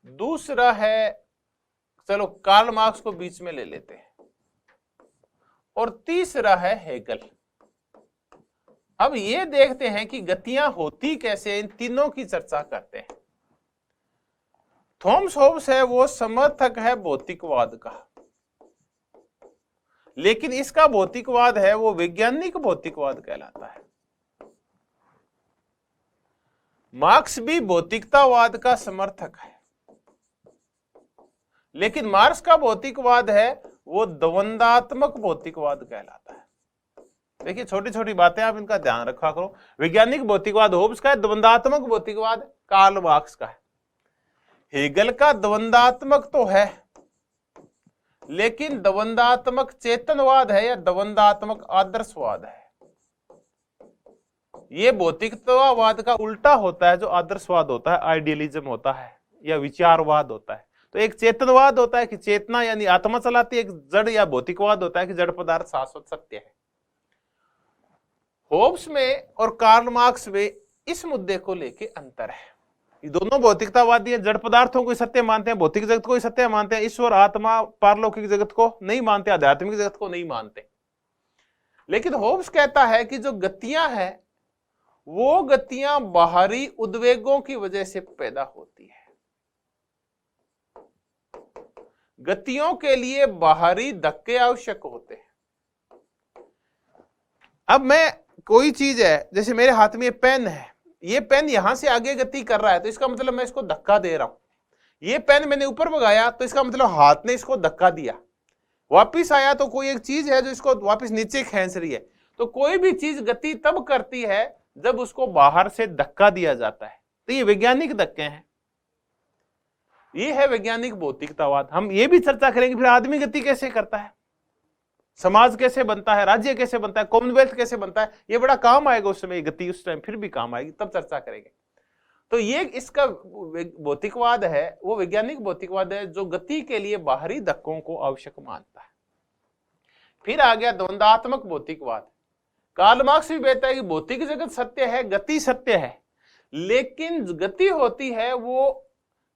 दूसरा है, चलो कार्ल मार्क्स को बीच में ले लेते हैं, और तीसरा है हेगल। अब ये देखते हैं कि गतियां होती कैसे, इन तीनों की चर्चा करते हैं। थॉमस होब्स है वो समर्थक है भौतिकवाद का, लेकिन इसका भौतिकवाद है वो वैज्ञानिक भौतिकवाद कहलाता है। मार्क्स भी भौतिकतावाद का समर्थक है, लेकिन मार्क्स का भौतिकवाद है वो द्वंद्वात्मक भौतिकवाद कहलाता है। देखिए छोटी छोटी बातें आप इनका ध्यान रखा करो। वैज्ञानिक भौतिकवाद होब्स का है, द्वंद्वात्मक भौतिकवाद कार्ल मार्क्स का है। हेगल का द्वंद्वात्मक तो है, लेकिन द्वंद्वात्मक चेतनवाद है या द्वंद्वात्मक आदर्शवाद है। ये भौतिकतावाद का उल्टा होता है, जो आदर्शवाद होता है, आइडियलिज्म होता है या विचारवाद होता है। तो एक चेतनवाद होता है कि चेतना यानी आत्मा चलाती है, एक जड़ या भौतिकवाद होता है कि जड़ पदार्थ शाश्वत सत्य है। होब्स में और कार्ल मार्क्स में इस मुद्दे को लेके अंतर है। ये दोनों भौतिकतावादी हैं, जड़ पदार्थों को सत्य मानते हैं, भौतिक जगत को सत्य मानते हैं, ईश्वर आत्मा पारलौकिक जगत को नहीं मानते, आध्यात्मिक जगत को नहीं मानते। लेकिन होब्स कहता है कि जो गतियां हैं वो गतियां बाहरी उद्वेगों की वजह से पैदा होती है। गतियों के लिए बाहरी धक्के आवश्यक होते हैं। अब मैं कोई चीज है, जैसे मेरे हाथ में ये पेन है, ये पेन यहां से आगे गति कर रहा है तो इसका मतलब मैं इसको धक्का दे रहा हूं। ये पेन मैंने ऊपर भगाया तो इसका मतलब हाथ ने इसको धक्का दिया, वापिस आया तो कोई एक चीज है जो इसको वापिस नीचे खींच रही है। तो कोई भी चीज गति तब करती है जब उसको बाहर से धक्का दिया जाता है। तो ये वैज्ञानिक धक्के हैं, ये है वैज्ञानिक भौतिकतावाद। हम ये भी चर्चा करेंगे फिर आदमी गति कैसे करता है, समाज कैसे बनता है, राज्य कैसे बनता है, कॉमनवेल्थ कैसे बनता है। ये बड़ा काम आएगा उस समय, गति उस टाइम फिर भी काम आएगी, तब चर्चा करेंगे। तो ये इसका भौतिकवाद है, वो वैज्ञानिक भौतिकवाद है जो गति के लिए बाहरी धक्कों को आवश्यक मानता है। फिर आ गया द्वंद्वात्मक भौतिकवाद। कार्ल मार्क्स भी कहता है कि भौतिक जगत सत्य है, गति सत्य है, लेकिन गति होती है वो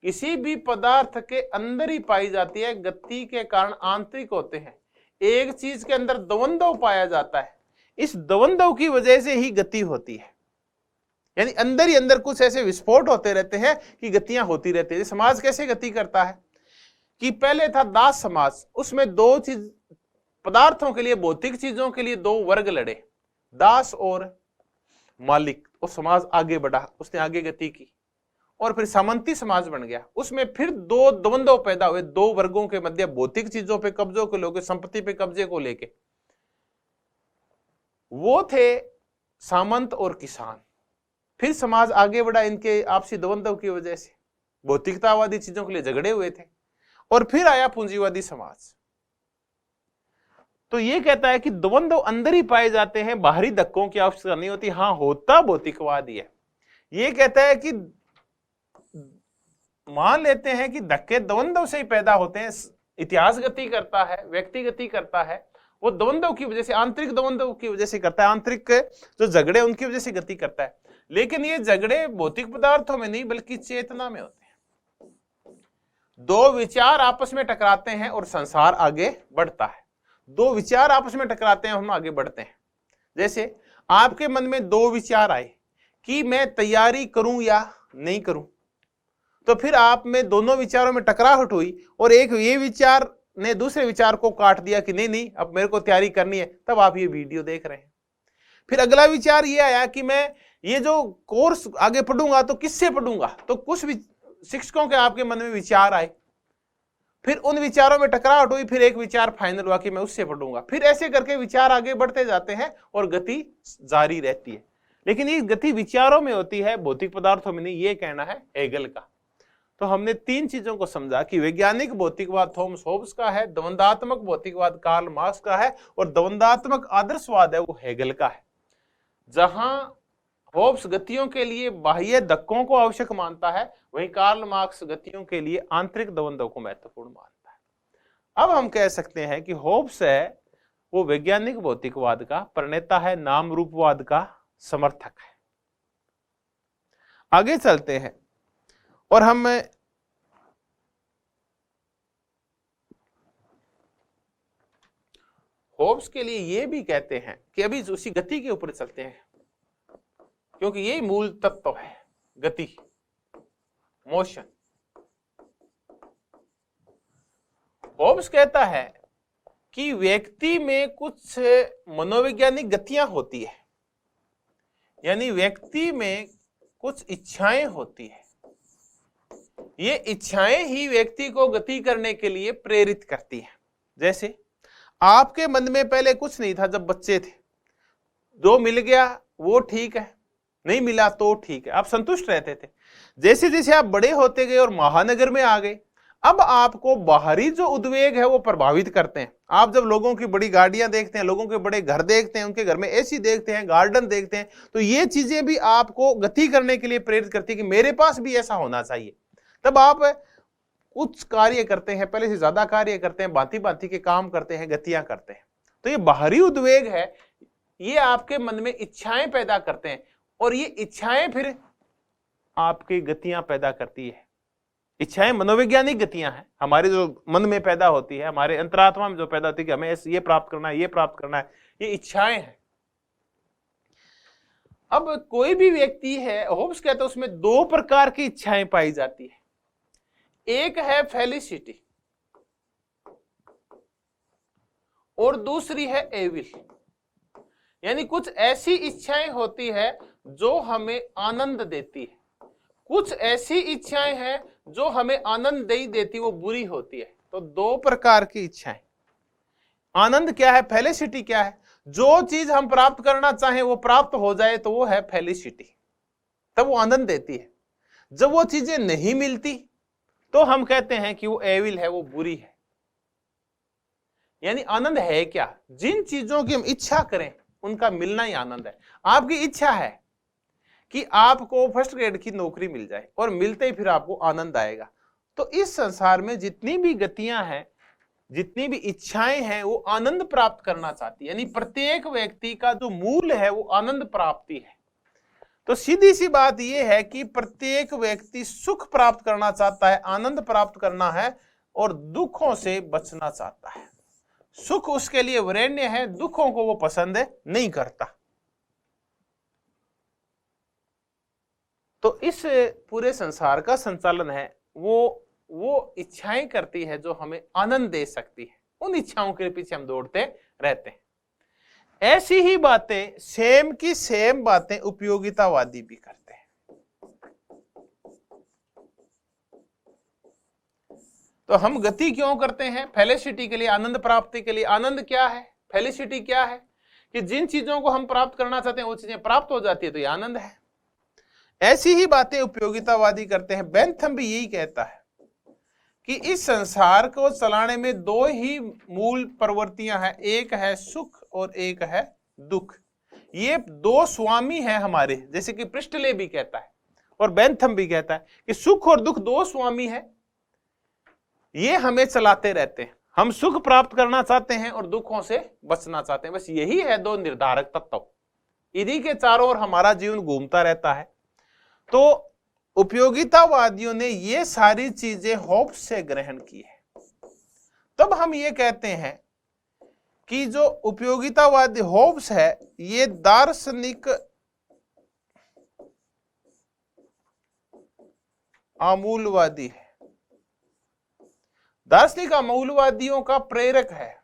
किसी भी पदार्थ के अंदर ही पाई जाती है। गति के कारण आंतरिक होते हैं, एक चीज के अंदर द्वंद्व पाया जाता है, इस द्वंद्व की वजह से ही गति होती है। यानी अंदर ही अंदर कुछ ऐसे विस्फोट होते रहते हैं कि गतियां होती रहती है। समाज कैसे गति करता है कि पहले था दास समाज, उसमें दो चीज पदार्थों के लिए, भौतिक चीजों के लिए दो वर्ग लड़े, दास और मालिक, और समाज आगे बढ़ा, उसने आगे गति की। और फिर सामंती समाज बन गया, उसमें फिर दो द्वंद्व पैदा हुए, दो वर्गों के मध्य, भौतिक चीजों पे कब्जों को लेकर, संपत्ति पे कब्जे को लेके। वो थे सामंत और किसान। फिर समाज आगे बढ़ा इनके आपसी द्वंद्व की वजह से, भौतिकतावादी चीजों के लिए झगड़े हुए थे। और फिर आया पूंजीवादी समाज। तो ये कहता है कि द्वंद्व अंदर ही पाए जाते हैं, बाहरी धक्कों की आवश्यकता नहीं होती। हाँ, होता भौतिकवादी है। ये कहता है कि मान लेते हैं कि धक्के द्वंद्व से ही पैदा होते हैं, इतिहास गति करता है, व्यक्ति गति करता है, वो द्वंद्व की वजह से, आंतरिक द्वंद्व की वजह से करता है, आंतरिक जो झगड़े उनकी वजह से गति करता है। लेकिन ये झगड़े भौतिक पदार्थों में नहीं बल्कि चेतना में होते हैं। दो विचार आपस में टकराते हैं और संसार आगे बढ़ता है। दो विचार आपस में टकराते हैं, हम आगे बढ़ते हैं। जैसे आपके मन में दो विचार आए कि मैं तैयारी करूं या नहीं करूं, तो फिर आप में दोनों विचारों में टकराहट हुई और एक ये विचार ने दूसरे विचार को काट दिया कि नहीं नहीं अब मेरे को तैयारी करनी है, तब आप ये वीडियो देख रहे हैं। फिर अगला विचार ये आया कि मैं ये जो कोर्स आगे पढ़ूंगा तो किससे पढ़ूंगा, तो कुछ शिक्षकों के आपके मन में विचार आए, फिर उन विचारों में टकराहट हुई, फिर एक विचार फाइनल हुआ कि मैं उससे पढ़ूंगा। फिर ऐसे करके विचार आगे बढ़ते जाते हैं और गति जारी रहती है। लेकिन ये गति विचारों में होती है, भौतिक पदार्थों में नहीं, ये कहना है हेगल का। तो हमने तीन चीजों को समझा कि वैज्ञानिक भौतिकवाद थॉमस होब्स का है, द्वंद्वात्मक भौतिकवाद कार्ल मार्क्स का है, और द्वंद्वात्मक आदर्शवाद है वो हेगल का है। जहां होब्स गतियों के लिए बाह्य धक्कों को आवश्यक मानता है, वहीं कार्ल मार्क्स गतियों के लिए आंतरिक द्वंद्व को महत्वपूर्ण मानता है। अब हम कह सकते हैं कि होब्स है वो वैज्ञानिक भौतिकवाद का प्रणेता है, नाम रूपवाद का समर्थक है। आगे चलते हैं और हम होब्स के लिए ये भी कहते हैं कि अभी उसी गति के ऊपर चलते हैं, क्योंकि यही मूल तत्व है, गति, मोशन। होब्स कहता है कि व्यक्ति में कुछ मनोवैज्ञानिक गतियां होती है, यानी व्यक्ति में कुछ इच्छाएं होती है। ये इच्छाएं ही व्यक्ति को गति करने के लिए प्रेरित करती हैं। जैसे आपके मन में पहले कुछ नहीं था जब बच्चे थे, जो मिल गया वो ठीक है, नहीं मिला तो ठीक है, आप संतुष्ट रहते थे। जैसे जैसे आप बड़े होते गए और महानगर में आ गए, अब आपको बाहरी जो उद्वेग है वो प्रभावित करते हैं। आप जब लोगों की बड़ी गाड़ियां देखते हैं, लोगों के बड़े घर देखते हैं, उनके घर में एसी देखते हैं, गार्डन देखते हैं, तो ये चीजें भी आपको गति करने के लिए प्रेरित करती है कि मेरे पास भी ऐसा होना चाहिए। तब आप कुछ कार्य करते हैं, पहले से ज्यादा कार्य करते हैं, भांति भांति के काम करते हैं, गतियां करते हैं। तो ये बाहरी उद्वेग है, ये आपके मन में इच्छाएं पैदा करते हैं, और ये इच्छाएं फिर आपकी गतियां पैदा करती है। इच्छाएं मनोवैज्ञानिक गतियां हैं, हमारे जो मन में पैदा होती है, हमारे अंतरात्मा में जो पैदा होती है कि हमें ये प्राप्त करना है, ये प्राप्त करना है, ये इच्छाएं हैं। अब कोई भी व्यक्ति है, होब्स कहते हैं उसमें दो प्रकार की इच्छाएं पाई जाती है। एक है फेलिसिटी और दूसरी है एविल, यानी कुछ ऐसी इच्छाएं होती है जो हमें आनंद देती है, कुछ ऐसी इच्छाएं हैं जो हमें आनंद नहीं देती, वो बुरी होती है। तो दो प्रकार की इच्छाएं। आनंद क्या है, फेलिसिटी क्या है? जो चीज हम प्राप्त करना चाहें वो प्राप्त हो जाए तो वो है फेलिसिटी, तब वो आनंद देती है। जब वो चीजें नहीं मिलती तो हम कहते हैं कि वो एविल है, वो बुरी है। यानी आनंद है क्या? जिन चीजों की हम इच्छा करें उनका मिलना ही आनंद है। आपकी इच्छा है कि आपको फर्स्ट ग्रेड की नौकरी मिल जाए और मिलते ही फिर आपको आनंद आएगा। तो इस संसार में जितनी भी गतियां हैं, जितनी भी इच्छाएं हैं, वो आनंद प्राप्त करना चाहती है। यानी प्रत्येक व्यक्ति का जो मूल है वो आनंद प्राप्ति है। तो सीधी सी बात यह है कि प्रत्येक व्यक्ति सुख प्राप्त करना चाहता है, आनंद प्राप्त करना है और दुखों से बचना चाहता है। सुख उसके लिए वरेण्य है, दुखों को वो पसंद नहीं करता। तो इस पूरे संसार का संचालन है वो इच्छाएं करती है जो हमें आनंद दे सकती है। उन इच्छाओं के पीछे हम दौड़ते रहते हैं। ऐसी ही बातें, सेम की सेम बातें उपयोगितावादी भी करते हैं। तो हम गति क्यों करते हैं? फेलिसिटी के लिए, आनंद प्राप्ति के लिए। आनंद क्या है, फेलिसिटी क्या है? कि जिन चीजों को हम प्राप्त करना चाहते हैं वो चीजें प्राप्त हो जाती है, तो ये आनंद है। ऐसी ही बातें उपयोगितावादी करते हैं। बेंथम भी यही कहता है कि इस संसार को चलाने में दो ही मूल प्रवृत्तियां हैं, एक है सुख और एक है दुख। ये दो स्वामी हैं हमारे, जैसे कि प्रिस्टले भी कहता है और बेंथम भी कहता है कि सुख और दुख दो स्वामी हैं, ये हमें चलाते रहते हैं। हम सुख प्राप्त करना चाहते हैं और दुखों से बचना चाहते हैं। बस यही है दो निर्धारक तत्व, इन्हीं के चारों ओर हमारा जीवन घूमता रहता है। तो उपयोगितावादियों ने ये सारी चीजें होब्स से ग्रहण की है। तब हम ये कहते हैं कि जो उपयोगितावादी होब्स है ये दार्शनिक आमूलवादी है, दार्शनिक आमूलवादियों का प्रेरक है।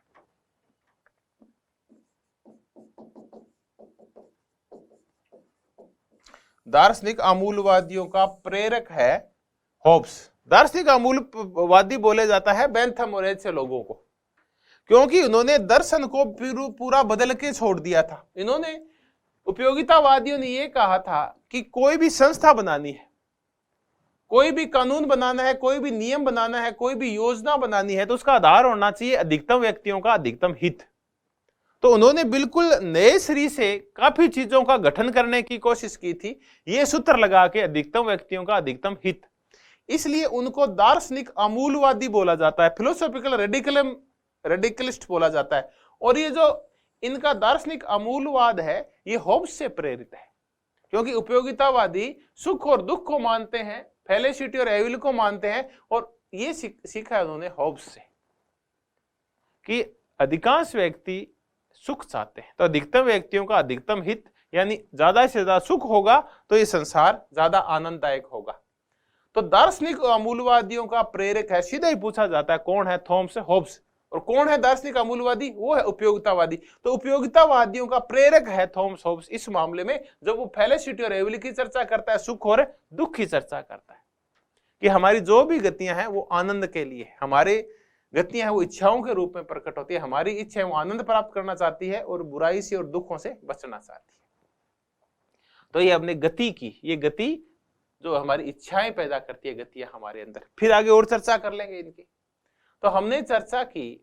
दार्शनिक आमूलवादियों का प्रेरक है होब्स। दार्शनिक आमूलवादी बोले जाता है बेंथम और ऐसे लोगों को, क्योंकि उन्होंने दर्शन को पूरा बदल के छोड़ दिया था। इन्होंने उपयोगितावादियों ने यह कहा था कि कोई भी संस्था बनानी है, कोई भी कानून बनाना है, कोई भी नियम बनाना है, कोई भी योजना बनानी है, तो उसका आधार होना चाहिए अधिकतम व्यक्तियों का अधिकतम हित। तो उन्होंने बिल्कुल नए सिरे से काफी चीजों का गठन करने की कोशिश की थी, ये सूत्र लगा के अधिकतम व्यक्तियों का अधिकतम हित। इसलिए उनको दार्शनिक अमूलवादी बोला जाता है, फिलोसॉफिकल रेडिकलिस्ट बोला जाता है। और ये जो इनका दार्शनिक अमूलवाद है, ये होब्स से प्रेरित है, क्योंकि उपयोगितावादी सुख और दुख को मानते हैं, फेलिसिटी और एविल को मानते हैं, और ये सीखा है उन्होंने होब्स से कि अधिकांश व्यक्ति सुख चाहते हैं, तो अधिकतम व्यक्तियों का अधिकतम हित, यानी ज्यादा से ज्यादा सुख होगा तो ये संसार ज्यादा आनंददायक होगा। तो दार्शनिक अमूलवादियों का प्रेरक है, सीधा ही पूछा जाता है कौन है, थॉमस होब्स। और कौन है दार्शनिक अमूलवादी? वो है उपयोगितावादी। तो उपयोगितावादियों का प्रेरक है थॉमस होब्स इस मामले में, जब वो फेलिसिटी और एविल की चर्चा करता है, सुख और दुख की चर्चा करता है कि हमारी जो भी गतियां हैं वो आनंद के लिए, हमारे गतियां हैं वो इच्छाओं के रूप में प्रकट होती है, हमारी इच्छा है वो आनंद प्राप्त करना चाहती है और बुराई से और दुखों से बचना चाहती है। तो ये अपने गति की, ये गति जो हमारी इच्छाएं पैदा करती है, गतियां हमारे अंदर, फिर आगे और चर्चा कर लेंगे इनकी। तो हमने चर्चा की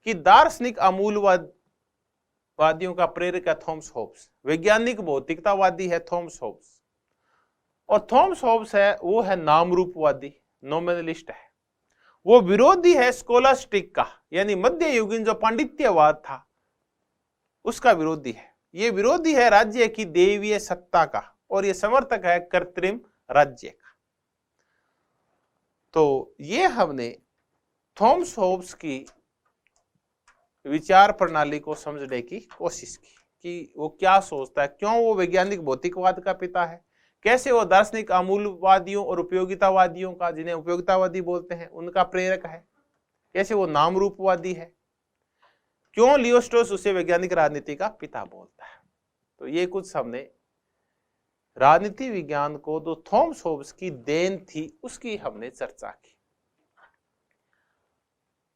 कि दार्शनिक अमूलवादियों का प्रेरक है थॉमस होब्स, वैज्ञानिक भौतिकतावादी है थॉमस होब्स, और थॉमस होब्स है वो है नाम रूपवादी, नॉमिनलिस्ट है। वो विरोधी है स्कोलास्टिक का, यानी मध्य युगीन जो पांडित्यवाद था उसका विरोधी है। ये विरोधी है राज्य की देवीय सत्ता का, और ये समर्थक है कृत्रिम राज्य का। तो ये हमने थॉमस होब्स की विचार प्रणाली को समझने की कोशिश की कि वो क्या सोचता है, क्यों वो वैज्ञानिक भौतिकवाद का पिता है, कैसे वो दार्शनिक अमूलवादियों और उपयोगितावादियों का, जिन्हें उपयोगितावादी बोलते हैं, उनका प्रेरक है, कैसे वो नाम रूपवादी है, क्यों लियो स्ट्रॉस उसे वैज्ञानिक राजनीति का पिता बोलता है। तो ये कुछ हमने राजनीति विज्ञान को जो थॉमस होब्स की देन थी उसकी हमने चर्चा की।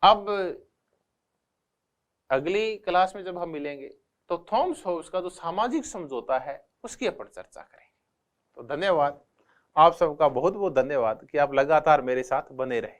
अब अगली क्लास में जब हम मिलेंगे तो थॉमस होब्स का जो सामाजिक समझौता है उसकी अपन चर्चा करेंगे। तो धन्यवाद, आप सबका बहुत बहुत धन्यवाद कि आप लगातार मेरे साथ बने रहे।